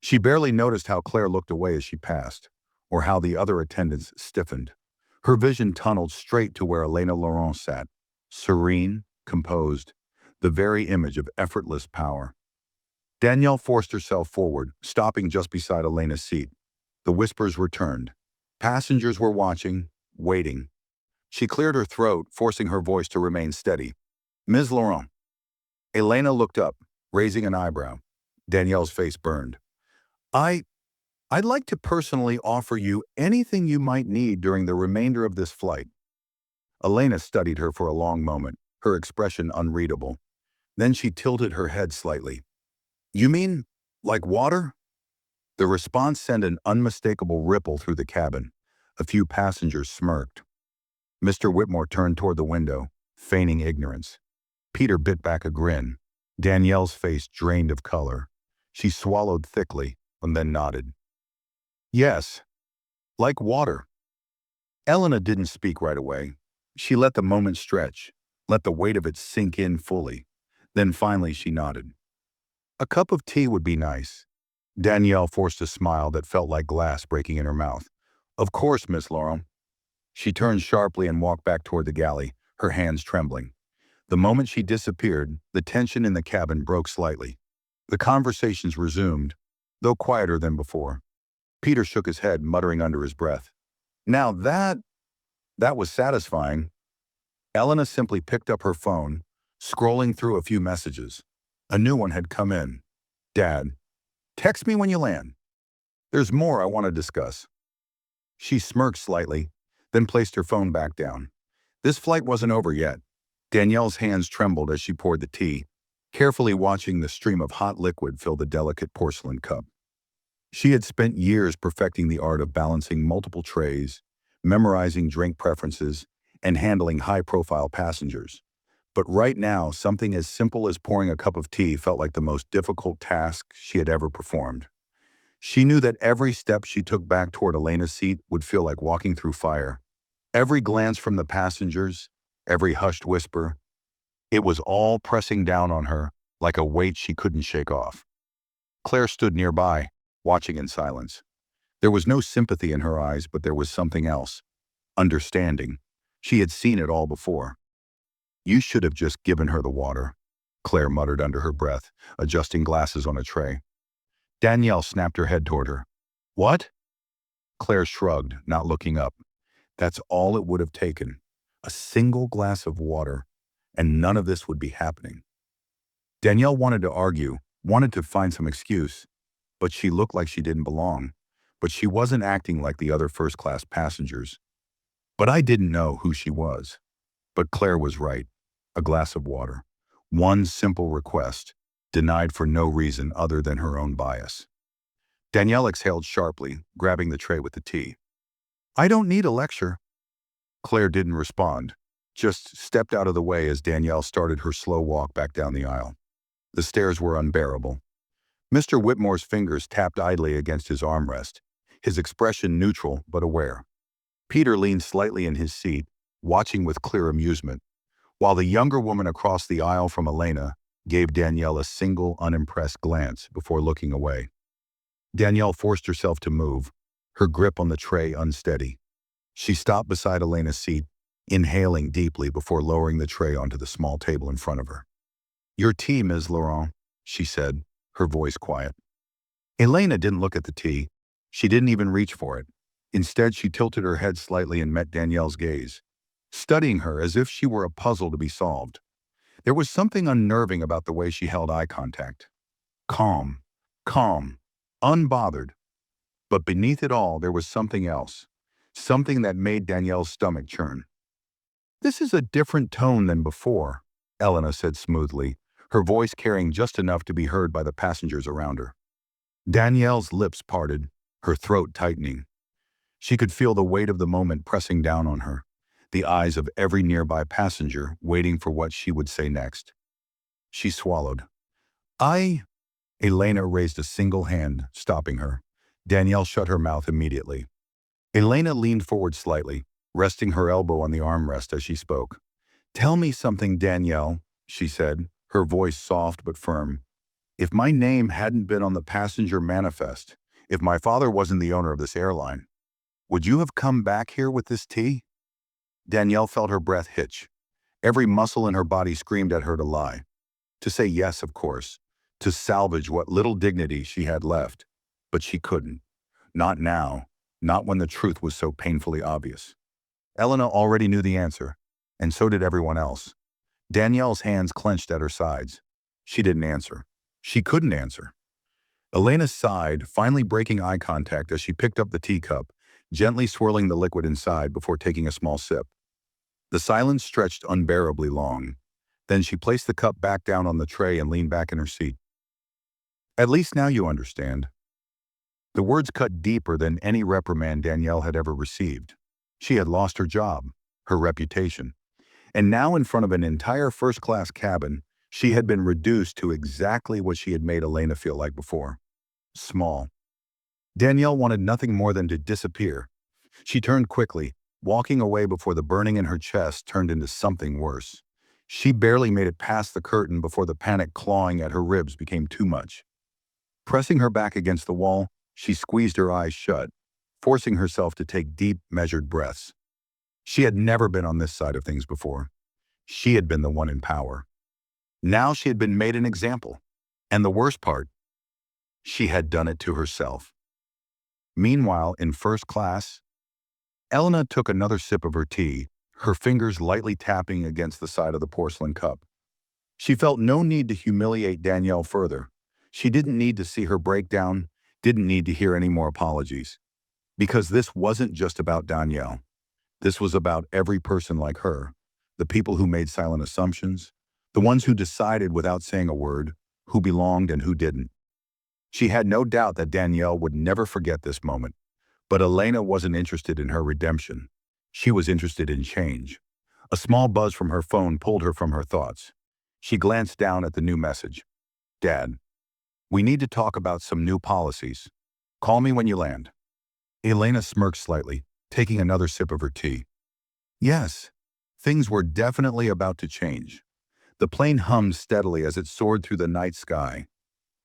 She barely noticed how Claire looked away as she passed, or how the other attendants stiffened. Her vision tunneled straight to where Elena Laurent sat, serene, composed, the very image of effortless power. Danielle forced herself forward, stopping just beside Elena's seat. The whispers returned. Passengers were watching, waiting. She cleared her throat, forcing her voice to remain steady. "Ms. Laurent." Elena looked up, raising an eyebrow. Danielle's face burned. I'd like to personally offer you anything you might need during the remainder of this flight." Elena studied her for a long moment, her expression unreadable. Then she tilted her head slightly. "You mean, like water?" The response sent an unmistakable ripple through the cabin. A few passengers smirked. Mr. Whitmore turned toward the window, feigning ignorance. Peter bit back a grin. Danielle's face drained of color. She swallowed thickly, and then nodded. "Yes, like water." Elena didn't speak right away. She let the moment stretch, let the weight of it sink in fully. Then finally she nodded. "A cup of tea would be nice." Danielle forced a smile that felt like glass breaking in her mouth. "Of course, Miss Laurent." She turned sharply and walked back toward the galley, her hands trembling. The moment she disappeared, the tension in the cabin broke slightly. The conversations resumed, though quieter than before. Peter shook his head, muttering under his breath. Now that was satisfying. Elena simply picked up her phone, scrolling through a few messages. A new one had come in. "Dad, text me when you land. There's more I want to discuss." She smirked slightly, then placed her phone back down. This flight wasn't over yet. Danielle's hands trembled as she poured the tea, carefully watching the stream of hot liquid fill the delicate porcelain cup. She had spent years perfecting the art of balancing multiple trays, memorizing drink preferences, and handling high-profile passengers. But right now, something as simple as pouring a cup of tea felt like the most difficult task she had ever performed. She knew that every step she took back toward Elena's seat would feel like walking through fire. Every glance from the passengers, every hushed whisper, it was all pressing down on her like a weight she couldn't shake off. Claire stood nearby, watching in silence. There was no sympathy in her eyes, but there was something else. Understanding. She had seen it all before. "You should have just given her the water," Claire muttered under her breath, adjusting glasses on a tray. Danielle snapped her head toward her. "What?" Claire shrugged, not looking up. That's all it would have taken. A single glass of water, and none of this would be happening. Danielle wanted to argue, wanted to find some excuse, but she looked like she didn't belong. But she wasn't acting like the other first-class passengers. But I didn't know who she was. But Claire was right. A glass of water. One simple request, denied for no reason other than her own bias. Danielle exhaled sharply, grabbing the tray with the tea. I don't need a lecture. Claire didn't respond, just stepped out of the way as Danielle started her slow walk back down the aisle. The stairs were unbearable. Mr. Whitmore's fingers tapped idly against his armrest, his expression neutral but aware. Peter leaned slightly in his seat, watching with clear amusement, while the younger woman across the aisle from Elena gave Danielle a single, unimpressed glance before looking away. Danielle forced herself to move, her grip on the tray unsteady. She stopped beside Elena's seat, inhaling deeply before lowering the tray onto the small table in front of her. Your tea, Ms. Laurent, she said, her voice quiet. Elena didn't look at the tea. She didn't even reach for it. Instead, she tilted her head slightly and met Danielle's gaze, studying her as if she were a puzzle to be solved. There was something unnerving about the way she held eye contact. Calm, unbothered. But beneath it all, there was something else, something that made Danielle's stomach churn. This is a different tone than before, Elena said smoothly, her voice carrying just enough to be heard by the passengers around her. Danielle's lips parted, her throat tightening. She could feel the weight of the moment pressing down on her, the eyes of every nearby passenger waiting for what she would say next. She swallowed. Elena raised a single hand, stopping her. Danielle shut her mouth immediately. Elena leaned forward slightly, resting her elbow on the armrest as she spoke. Tell me something, Danielle, she said, her voice soft but firm. If my name hadn't been on the passenger manifest, if my father wasn't the owner of this airline, would you have come back here with this tea? Danielle felt her breath hitch. Every muscle in her body screamed at her to lie. To say yes, of course, to salvage what little dignity she had left. But she couldn't. Not now, not when the truth was so painfully obvious. Elena already knew the answer, and so did everyone else. Danielle's hands clenched at her sides. She didn't answer. She couldn't answer. Elena sighed, finally breaking eye contact as she picked up the teacup, gently swirling the liquid inside before taking a small sip. The silence stretched unbearably long. Then she placed the cup back down on the tray and leaned back in her seat. At least now you understand. The words cut deeper than any reprimand Danielle had ever received. She had lost her job, her reputation, and now in front of an entire first-class cabin, she had been reduced to exactly what she had made Elena feel like before. Small. Danielle wanted nothing more than to disappear. She turned quickly, walking away before the burning in her chest turned into something worse. She barely made it past the curtain before the panic clawing at her ribs became too much. Pressing her back against the wall, she squeezed her eyes shut, forcing herself to take deep, measured breaths. She had never been on this side of things before. She had been the one in power. Now she had been made an example. And the worst part, she had done it to herself. Meanwhile, in first class, Elena took another sip of her tea, her fingers lightly tapping against the side of the porcelain cup. She felt no need to humiliate Danielle further. She didn't need to see her breakdown, didn't need to hear any more apologies. Because this wasn't just about Danielle. This was about every person like her, the people who made silent assumptions, the ones who decided without saying a word, who belonged and who didn't. She had no doubt that Danielle would never forget this moment, but Elena wasn't interested in her redemption. She was interested in change. A small buzz from her phone pulled her from her thoughts. She glanced down at the new message. Dad, we need to talk about some new policies. Call me when you land. Elena smirked slightly, taking another sip of her tea. Yes, things were definitely about to change. The plane hummed steadily as it soared through the night sky.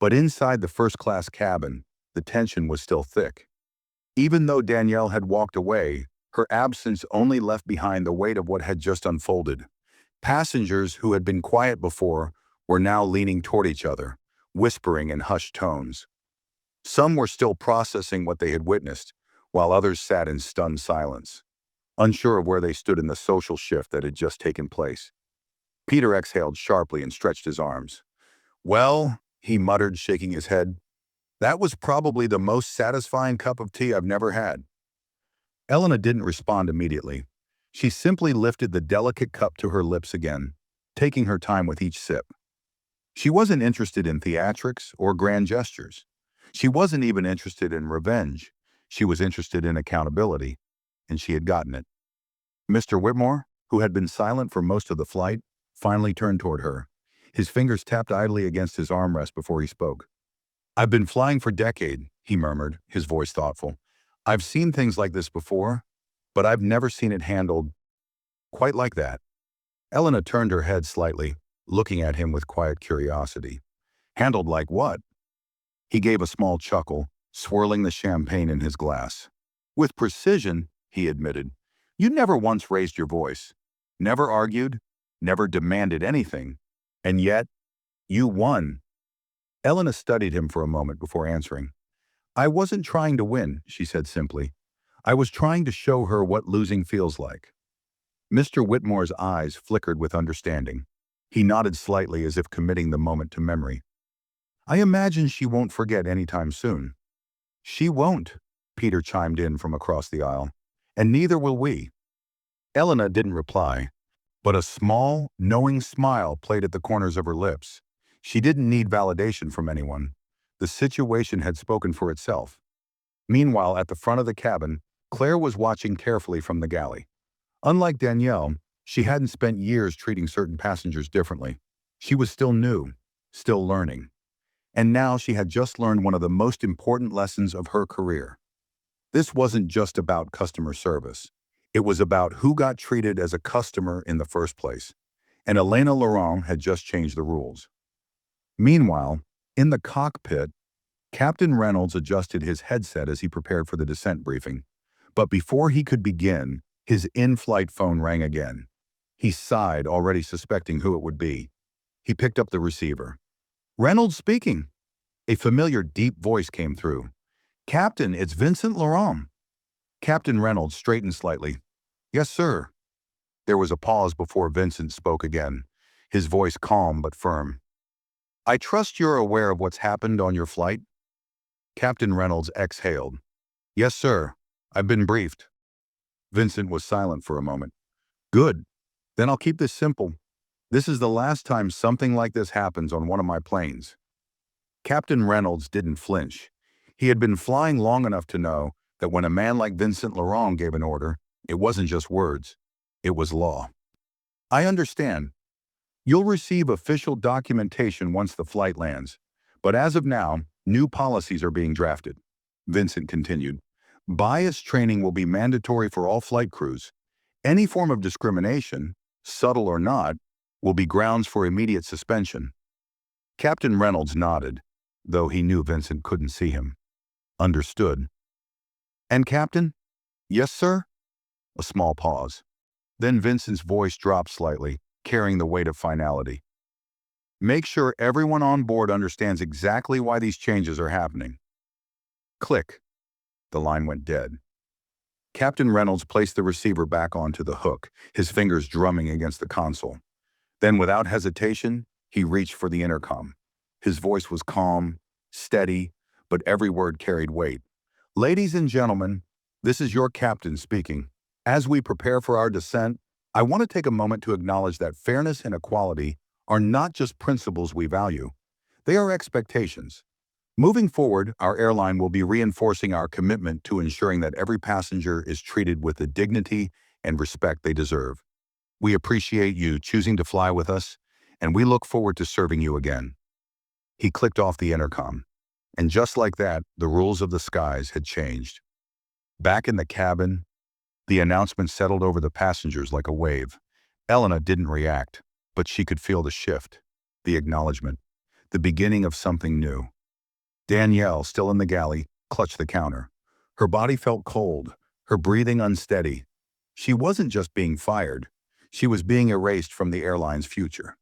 But inside the first-class cabin, the tension was still thick. Even though Danielle had walked away, her absence only left behind the weight of what had just unfolded. Passengers who had been quiet before were now leaning toward each other, whispering in hushed tones. Some were still processing what they had witnessed, while others sat in stunned silence, unsure of where they stood in the social shift that had just taken place. Peter exhaled sharply and stretched his arms. Well, he muttered, shaking his head, that was probably the most satisfying cup of tea I've never had. Elena didn't respond immediately. She simply lifted the delicate cup to her lips again, taking her time with each sip. She wasn't interested in theatrics or grand gestures. She wasn't even interested in revenge. She was interested in accountability, and she had gotten it. Mr. Whitmore, who had been silent for most of the flight, finally turned toward her. His fingers tapped idly against his armrest before he spoke. "I've been flying for decades," he murmured, his voice thoughtful. "I've seen things like this before, but I've never seen it handled quite like that." Elena turned her head slightly, looking at him with quiet curiosity. "Handled like what?" He gave a small chuckle, swirling the champagne in his glass. "With precision," he admitted. "You never once raised your voice, never argued, never demanded anything. And yet, you won." Elena studied him for a moment before answering. "I wasn't trying to win," she said simply. "I was trying to show her what losing feels like." Mr. Whitmore's eyes flickered with understanding. He nodded slightly as if committing the moment to memory. "I imagine she won't forget anytime soon." "She won't," Peter chimed in from across the aisle. "And neither will we." Elena didn't reply, but a small, knowing smile played at the corners of her lips. She didn't need validation from anyone. The situation had spoken for itself. Meanwhile, at the front of the cabin, Claire was watching carefully from the galley. Unlike Danielle, she hadn't spent years treating certain passengers differently. She was still new, still learning. And now she had just learned one of the most important lessons of her career. This wasn't just about customer service. It was about who got treated as a customer in the first place. And Elena Laurent had just changed the rules. Meanwhile, in the cockpit, Captain Reynolds adjusted his headset as he prepared for the descent briefing. But before he could begin, his in-flight phone rang again. He sighed, already suspecting who it would be. He picked up the receiver. "Reynolds speaking." A familiar, deep voice came through. "Captain, it's Vincent Laurent." Captain Reynolds straightened slightly. "Yes, sir." There was a pause before Vincent spoke again, his voice calm but firm. "I trust you're aware of what's happened on your flight?" Captain Reynolds exhaled. "Yes, sir. I've been briefed." Vincent was silent for a moment. "Good. Then I'll keep this simple. This is the last time something like this happens on one of my planes." Captain Reynolds didn't flinch. He had been flying long enough to know that when a man like Vincent Laurent gave an order, it wasn't just words. It was law. "I understand. You'll receive official documentation once the flight lands. But as of now, new policies are being drafted." Vincent continued. "Bias training will be mandatory for all flight crews. Any form of discrimination, subtle or not, will be grounds for immediate suspension." Captain Reynolds nodded, though he knew Vincent couldn't see him. "Understood." "And Captain?" "Yes, sir?" A small pause. Then Vincent's voice dropped slightly, carrying the weight of finality. "Make sure everyone on board understands exactly why these changes are happening." Click. The line went dead. Captain Reynolds placed the receiver back onto the hook, his fingers drumming against the console. Then, without hesitation, he reached for the intercom. His voice was calm, steady, but every word carried weight. "Ladies and gentlemen, this is your captain speaking. As we prepare for our descent, I want to take a moment to acknowledge that fairness and equality are not just principles we value. They are expectations. Moving forward, our airline will be reinforcing our commitment to ensuring that every passenger is treated with the dignity and respect they deserve. We appreciate you choosing to fly with us, and we look forward to serving you again." He clicked off the intercom. And just like that, the rules of the skies had changed. Back in the cabin, the announcement settled over the passengers like a wave. Elena didn't react, but she could feel the shift, the acknowledgement, the beginning of something new. Danielle, still in the galley, clutched the counter. Her body felt cold, her breathing unsteady. She wasn't just being fired. She was being erased from the airline's future.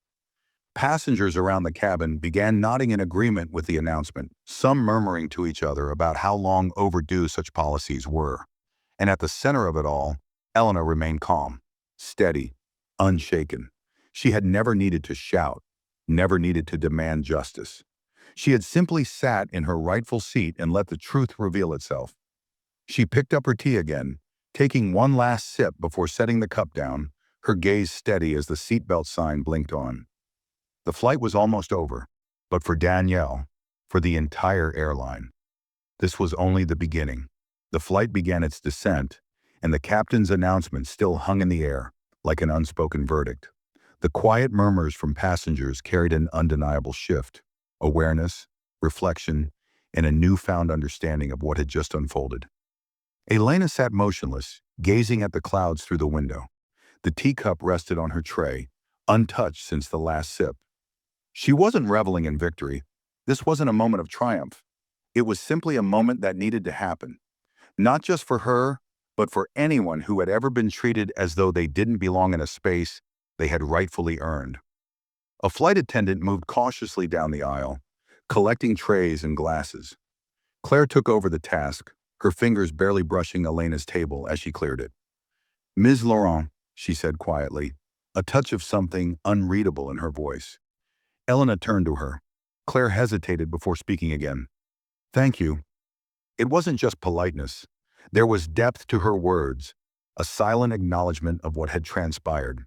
Passengers around the cabin began nodding in agreement with the announcement, some murmuring to each other about how long overdue such policies were. And at the center of it all, Elena remained calm, steady, unshaken. She had never needed to shout, never needed to demand justice. She had simply sat in her rightful seat and let the truth reveal itself. She picked up her tea again, taking one last sip before setting the cup down, her gaze steady as the seatbelt sign blinked on. The flight was almost over, but for Danielle, for the entire airline, This was only the beginning. The flight began its descent, and the captain's announcement still hung in the air, like an unspoken verdict. The quiet murmurs from passengers carried an undeniable shift, awareness, reflection, and a newfound understanding of what had just unfolded. Elena sat motionless, gazing at the clouds through the window. The teacup rested on her tray, untouched since the last sip. She wasn't reveling in victory. This wasn't a moment of triumph. It was simply a moment that needed to happen, not just for her, but for anyone who had ever been treated as though they didn't belong in a space they had rightfully earned. A flight attendant moved cautiously down the aisle, collecting trays and glasses. Claire took over the task, her fingers barely brushing Elena's table as she cleared it. "Ms. Laurent," she said quietly, a touch of something unreadable in her voice. Elena turned to her. Claire hesitated before speaking again. "Thank you." It wasn't just politeness. There was depth to her words, a silent acknowledgement of what had transpired.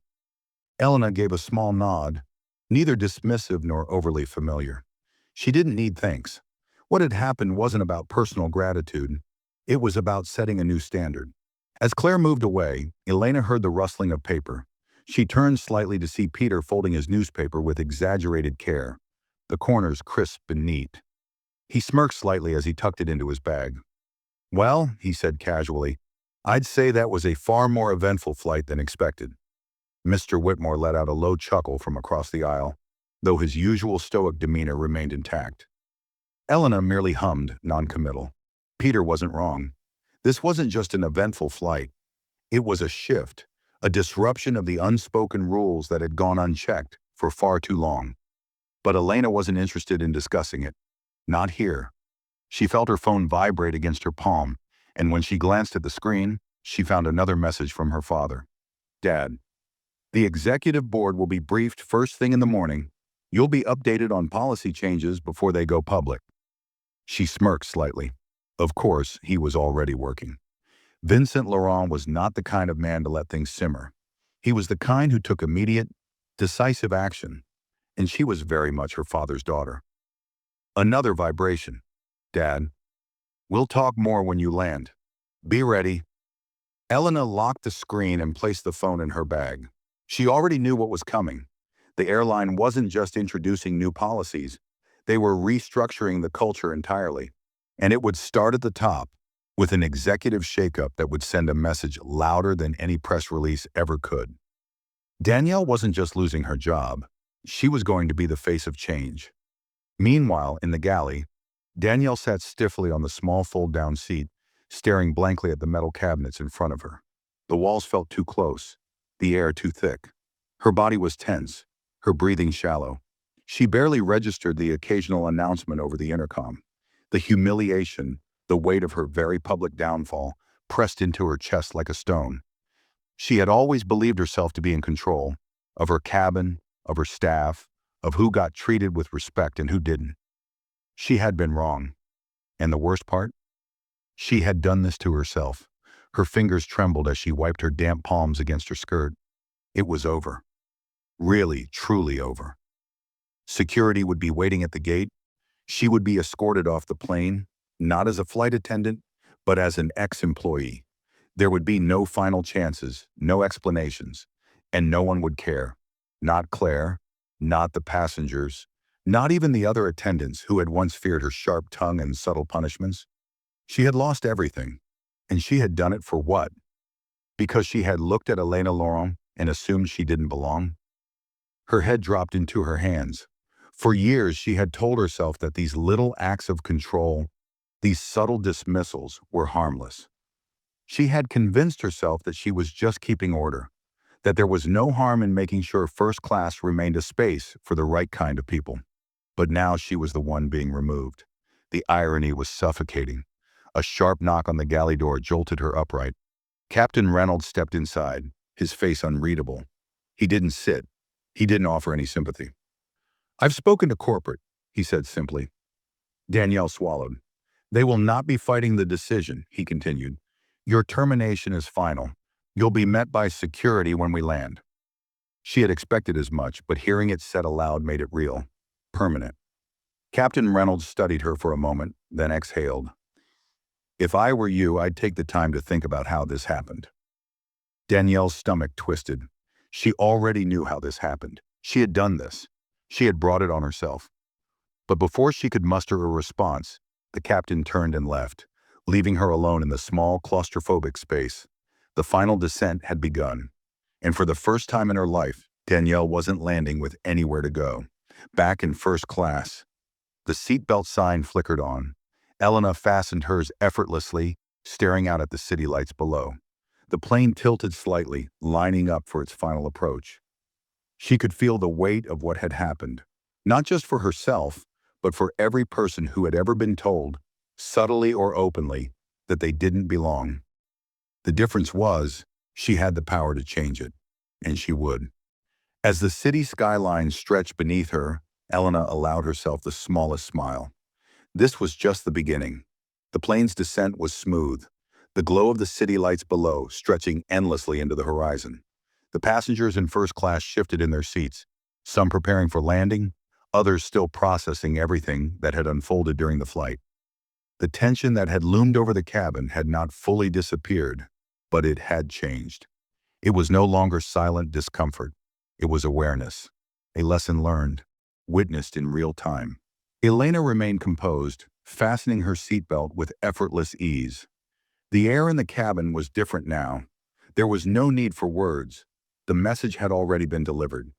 Elena gave a small nod, neither dismissive nor overly familiar. She didn't need thanks. What had happened wasn't about personal gratitude. It was about setting a new standard. As Claire moved away, Elena heard the rustling of paper. She turned slightly to see Peter folding his newspaper with exaggerated care, the corners crisp and neat. He smirked slightly as he tucked it into his bag. "Well," he said casually, "I'd say that was a far more eventful flight than expected." Mr. Whitmore let out a low chuckle from across the aisle, though his usual stoic demeanor remained intact. Elena merely hummed, noncommittal. Peter wasn't wrong. This wasn't just an eventful flight. It was a shift, a disruption of the unspoken rules that had gone unchecked for far too long. But Elena wasn't interested in discussing it. Not here. She felt her phone vibrate against her palm, and when she glanced at the screen, she found another message from her father. "Dad, the executive board will be briefed first thing in the morning. You'll be updated on policy changes before they go public." She smirked slightly. Of course, he was already working. Vincent Laurent was not the kind of man to let things simmer. He was the kind who took immediate, decisive action, and she was very much her father's daughter. Another vibration. "Dad, we'll talk more when you land. Be ready." Elena locked the screen and placed the phone in her bag. She already knew what was coming. The airline wasn't just introducing new policies. They were restructuring the culture entirely. And it would start at the top, with an executive shakeup that would send a message louder than any press release ever could. Danielle wasn't just losing her job. She was going to be the face of change. Meanwhile, in the galley, Danielle sat stiffly on the small fold-down seat, staring blankly at the metal cabinets in front of her. The walls felt too close, the air too thick. Her body was tense, her breathing shallow. She barely registered the occasional announcement over the intercom. The humiliation, the weight of her very public downfall, pressed into her chest like a stone. She had always believed herself to be in control, of her cabin, of her staff, of who got treated with respect and who didn't. She had been wrong. And the worst part? She had done this to herself. Her fingers trembled as she wiped her damp palms against her skirt. It was over. Really, truly over. Security would be waiting at the gate. She would be escorted off the plane, not as a flight attendant, but as an ex-employee. There would be no final chances, no explanations, and no one would care. Not Claire, not the passengers, not even the other attendants who had once feared her sharp tongue and subtle punishments. She had lost everything, and she had done it for what? Because she had looked at Elena Laurent and assumed she didn't belong? Her head dropped into her hands. For years, she had told herself that these little acts of control, these subtle dismissals, were harmless. She had convinced herself that she was just keeping order, that there was no harm in making sure first class remained a space for the right kind of people. But now she was the one being removed. The irony was suffocating. A sharp knock on the galley door jolted her upright. Captain Reynolds stepped inside, his face unreadable. He didn't sit. He didn't offer any sympathy. "I've spoken to corporate," he said simply. Danielle swallowed. "They will not be fighting the decision," he continued. "Your termination is final. You'll be met by security when we land." She had expected as much, but hearing it said aloud made it real. Permanent. Captain Reynolds studied her for a moment, then exhaled. If I were you, I'd take the time to think about how this happened. Danielle's stomach twisted. She already knew how this happened. She had done this. She had brought it on herself. But before she could muster a response, the captain turned and left, leaving her alone in the small, claustrophobic space. The final descent had begun. And for the first time in her life, Danielle wasn't landing with anywhere to go. Back in first class, the seatbelt sign flickered on. Elena fastened hers effortlessly, staring out at the city lights below. The plane tilted slightly, lining up for its final approach. She could feel the weight of what had happened, not just for herself, but for every person who had ever been told, subtly or openly, that they didn't belong. The difference was, she had the power to change it, and she would. As the city skyline stretched beneath her, Elena allowed herself the smallest smile. This was just the beginning. The plane's descent was smooth, the glow of the city lights below stretching endlessly into the horizon. The passengers in first class shifted in their seats, some preparing for landing, others still processing everything that had unfolded during the flight. The tension that had loomed over the cabin had not fully disappeared, but it had changed. It was no longer silent discomfort. It was awareness, a lesson learned, witnessed in real time. Elena remained composed, fastening her seatbelt with effortless ease. The air in the cabin was different now. There was no need for words. The message had already been delivered.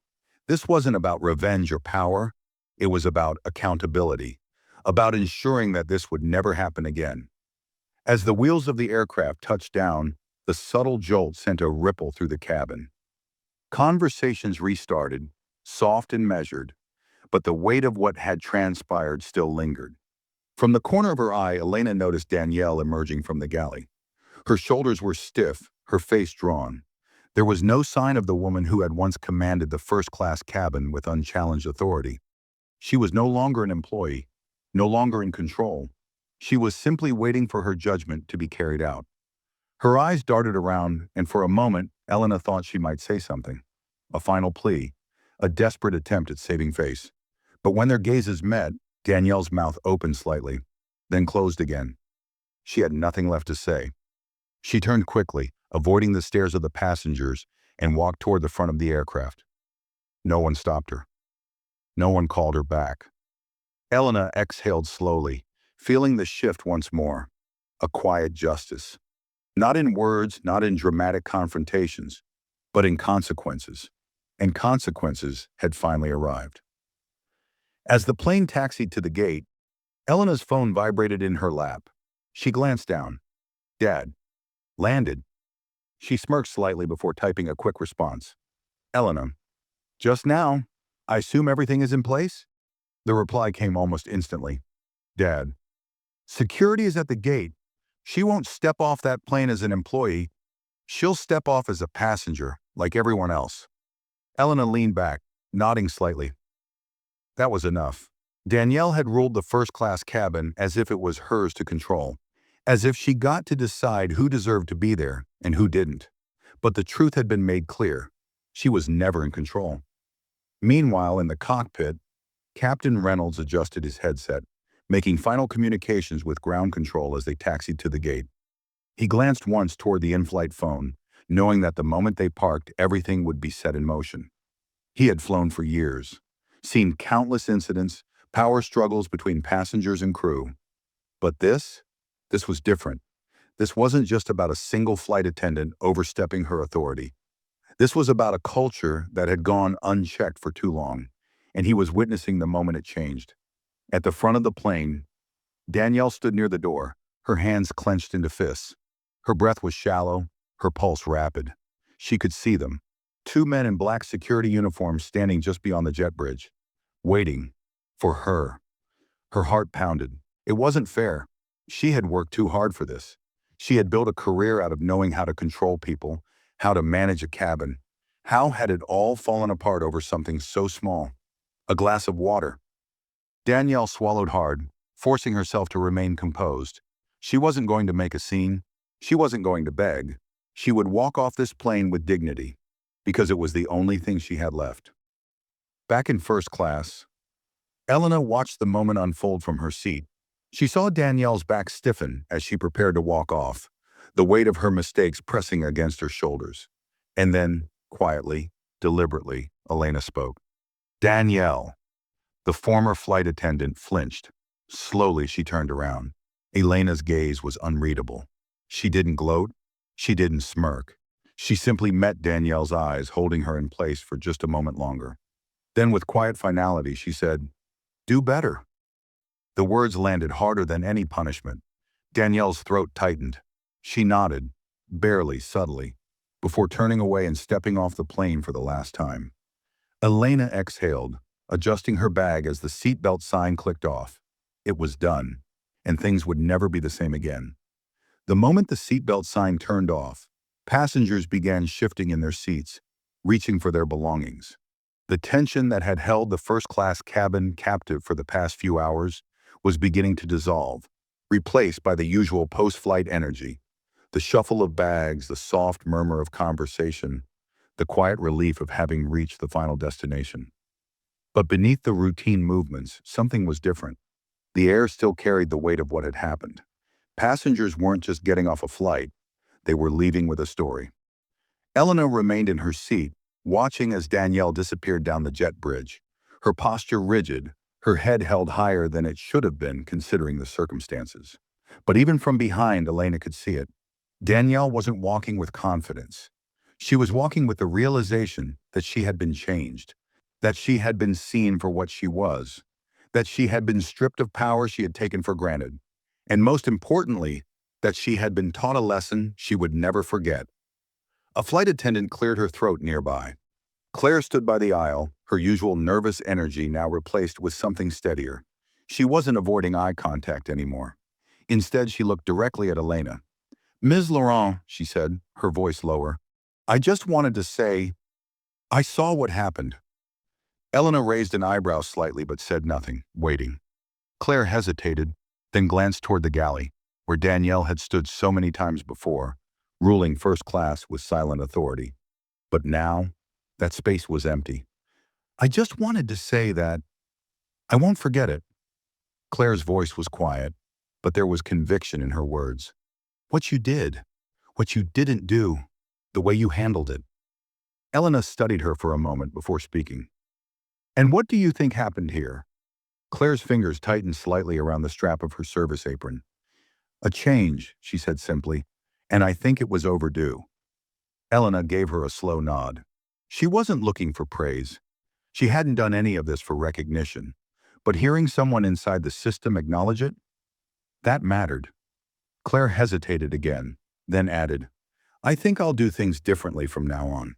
This wasn't about revenge or power. It was about accountability, about ensuring that this would never happen again. As the wheels of the aircraft touched down, the subtle jolt sent a ripple through the cabin. Conversations restarted, soft and measured, but the weight of what had transpired still lingered. From the corner of her eye, Elena noticed Danielle emerging from the galley. Her shoulders were stiff, her face drawn. There was no sign of the woman who had once commanded the first-class cabin with unchallenged authority. She was no longer an employee, no longer in control. She was simply waiting for her judgment to be carried out. Her eyes darted around, and for a moment, Elena thought she might say something. A final plea, a desperate attempt at saving face. But when their gazes met, Danielle's mouth opened slightly, then closed again. She had nothing left to say. She turned quickly, avoiding the stares of the passengers, and walked toward the front of the aircraft. No one stopped her. No one called her back. Elena exhaled slowly, feeling the shift once more. A quiet justice. Not in words, not in dramatic confrontations, but in consequences. And consequences had finally arrived. As the plane taxied to the gate, Elena's phone vibrated in her lap. She glanced down. Dad. Landed. She smirked slightly before typing a quick response. Elena. Just now. I assume everything is in place? The reply came almost instantly. Dad. Security is at the gate. She won't step off that plane as an employee. She'll step off as a passenger, like everyone else. Elena leaned back, nodding slightly. That was enough. Danielle had ruled the first-class cabin as if it was hers to control, as if she got to decide who deserved to be there and who didn't. But the truth had been made clear. She was never in control. Meanwhile, in the cockpit, Captain Reynolds adjusted his headset, making final communications with ground control as they taxied to the gate. He glanced once toward the in-flight phone, knowing that the moment they parked, everything would be set in motion. He had flown for years, seen countless incidents, power struggles between passengers and crew. But this was different. This wasn't just about a single flight attendant overstepping her authority. This was about a culture that had gone unchecked for too long, and he was witnessing the moment it changed. At the front of the plane, Danielle stood near the door, her hands clenched into fists. Her breath was shallow, her pulse rapid. She could see them, two men in black security uniforms standing just beyond the jet bridge, waiting for her. Her heart pounded. It wasn't fair. She had worked too hard for this. She had built a career out of knowing how to control people, how to manage a cabin. How had it all fallen apart over something so small? A glass of water. Danielle swallowed hard, forcing herself to remain composed. She wasn't going to make a scene. She wasn't going to beg. She would walk off this plane with dignity, because it was the only thing she had left. Back in first class, Elena watched the moment unfold from her seat. She saw Danielle's back stiffen as she prepared to walk off, the weight of her mistakes pressing against her shoulders. And then, quietly, deliberately, Elena spoke. Danielle. The former flight attendant flinched. Slowly, she turned around. Elena's gaze was unreadable. She didn't gloat. She didn't smirk. She simply met Danielle's eyes, holding her in place for just a moment longer. Then, with quiet finality, she said, "Do better." The words landed harder than any punishment. Danielle's throat tightened. She nodded, barely, subtly, before turning away and stepping off the plane for the last time. Elena exhaled, adjusting her bag as the seatbelt sign clicked off. It was done, and things would never be the same again. The moment the seatbelt sign turned off, passengers began shifting in their seats, reaching for their belongings. The tension that had held the first-class cabin captive for the past few hours was beginning to dissolve, replaced by the usual post-flight energy. The shuffle of bags, the soft murmur of conversation, the quiet relief of having reached the final destination. But beneath the routine movements, something was different. The air still carried the weight of what had happened. Passengers weren't just getting off a flight, they were leaving with a story. Elena remained in her seat, watching as Danielle disappeared down the jet bridge, her posture rigid, her head held higher than it should have been considering the circumstances. But even from behind, Elena could see it. Danielle wasn't walking with confidence. She was walking with the realization that she had been changed, that she had been seen for what she was, that she had been stripped of power she had taken for granted, and most importantly, that she had been taught a lesson she would never forget. A flight attendant cleared her throat nearby. Claire stood by the aisle, her usual nervous energy now replaced with something steadier. She wasn't avoiding eye contact anymore. Instead, she looked directly at Elena. "Ms. Laurent," she said, her voice lower, "I just wanted to say, I saw what happened." Elena raised an eyebrow slightly but said nothing, waiting. Claire hesitated, then glanced toward the galley, where Danielle had stood so many times before, ruling first class with silent authority. But now, that space was empty. "I just wanted to say that I won't forget it." Claire's voice was quiet, but there was conviction in her words. "What you did, what you didn't do, the way you handled it." Elena studied her for a moment before speaking. "And what do you think happened here?" Claire's fingers tightened slightly around the strap of her service apron. "A change," she said simply, "and I think it was overdue." Elena gave her a slow nod. She wasn't looking for praise. She hadn't done any of this for recognition. But hearing someone inside the system acknowledge it, that mattered. Claire hesitated again, then added, "I think I'll do things differently from now on."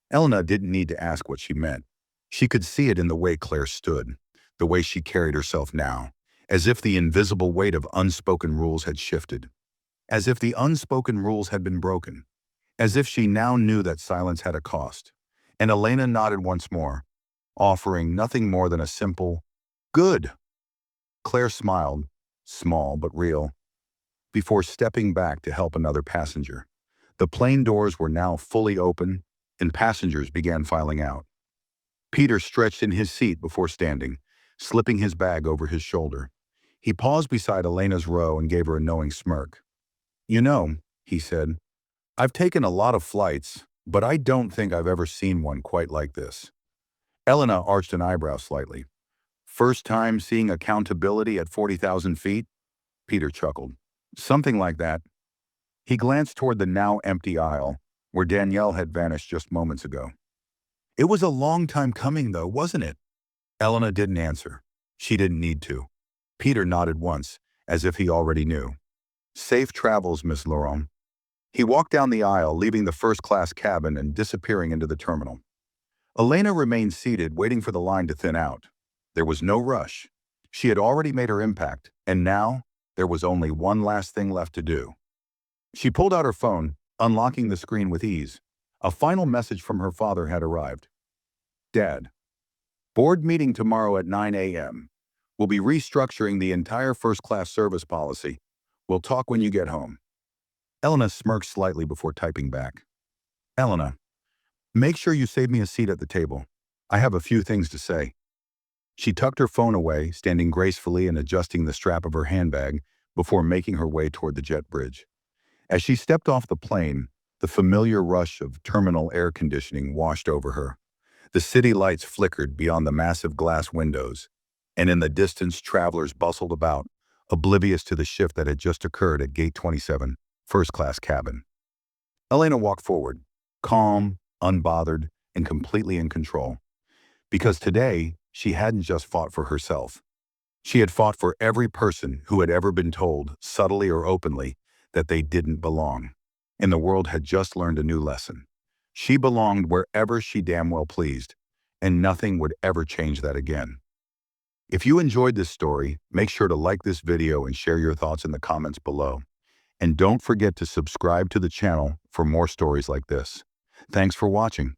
Elena didn't need to ask what she meant. She could see it in the way Claire stood, the way she carried herself now, as if the invisible weight of unspoken rules had shifted, as if the unspoken rules had been broken, as if she now knew that silence had a cost. And Elena nodded once more, offering nothing more than a simple, "Good." Claire smiled, small but real, before stepping back to help another passenger. The plane doors were now fully open, and passengers began filing out. Peter stretched in his seat before standing, slipping his bag over his shoulder. He paused beside Elena's row and gave her a knowing smirk. "You know," he said, "I've taken a lot of flights, but I don't think I've ever seen one quite like this." Elena arched an eyebrow slightly. "First time seeing accountability at 40,000 feet?" Peter chuckled. "Something like that." He glanced toward the now empty aisle, where Danielle had vanished just moments ago. "It was a long time coming, though, wasn't it?" Elena didn't answer. She didn't need to. Peter nodded once, as if he already knew. "Safe travels, Miss Laurent." He walked down the aisle, leaving the first-class cabin and disappearing into the terminal. Elena remained seated, waiting for the line to thin out. There was no rush. She had already made her impact, and now there was only one last thing left to do. She pulled out her phone, unlocking the screen with ease. A final message from her father had arrived. "Dad, board meeting tomorrow at 9 a.m. We'll be restructuring the entire first-class service policy. We'll talk when you get home." Elena smirked slightly before typing back. "Elena, make sure you save me a seat at the table. I have a few things to say." She tucked her phone away, standing gracefully and adjusting the strap of her handbag before making her way toward the jet bridge. As she stepped off the plane, the familiar rush of terminal air conditioning washed over her. The city lights flickered beyond the massive glass windows, and in the distance travelers bustled about, oblivious to the shift that had just occurred at Gate 27, first-class cabin. Elena walked forward, calm, unbothered, and completely in control. Because today, she hadn't just fought for herself. She had fought for every person who had ever been told, subtly or openly, that they didn't belong. And the world had just learned a new lesson. She belonged wherever she damn well pleased, and nothing would ever change that again. If you enjoyed this story, make sure to like this video and share your thoughts in the comments below. And don't forget to subscribe to the channel for more stories like this. Thanks for watching.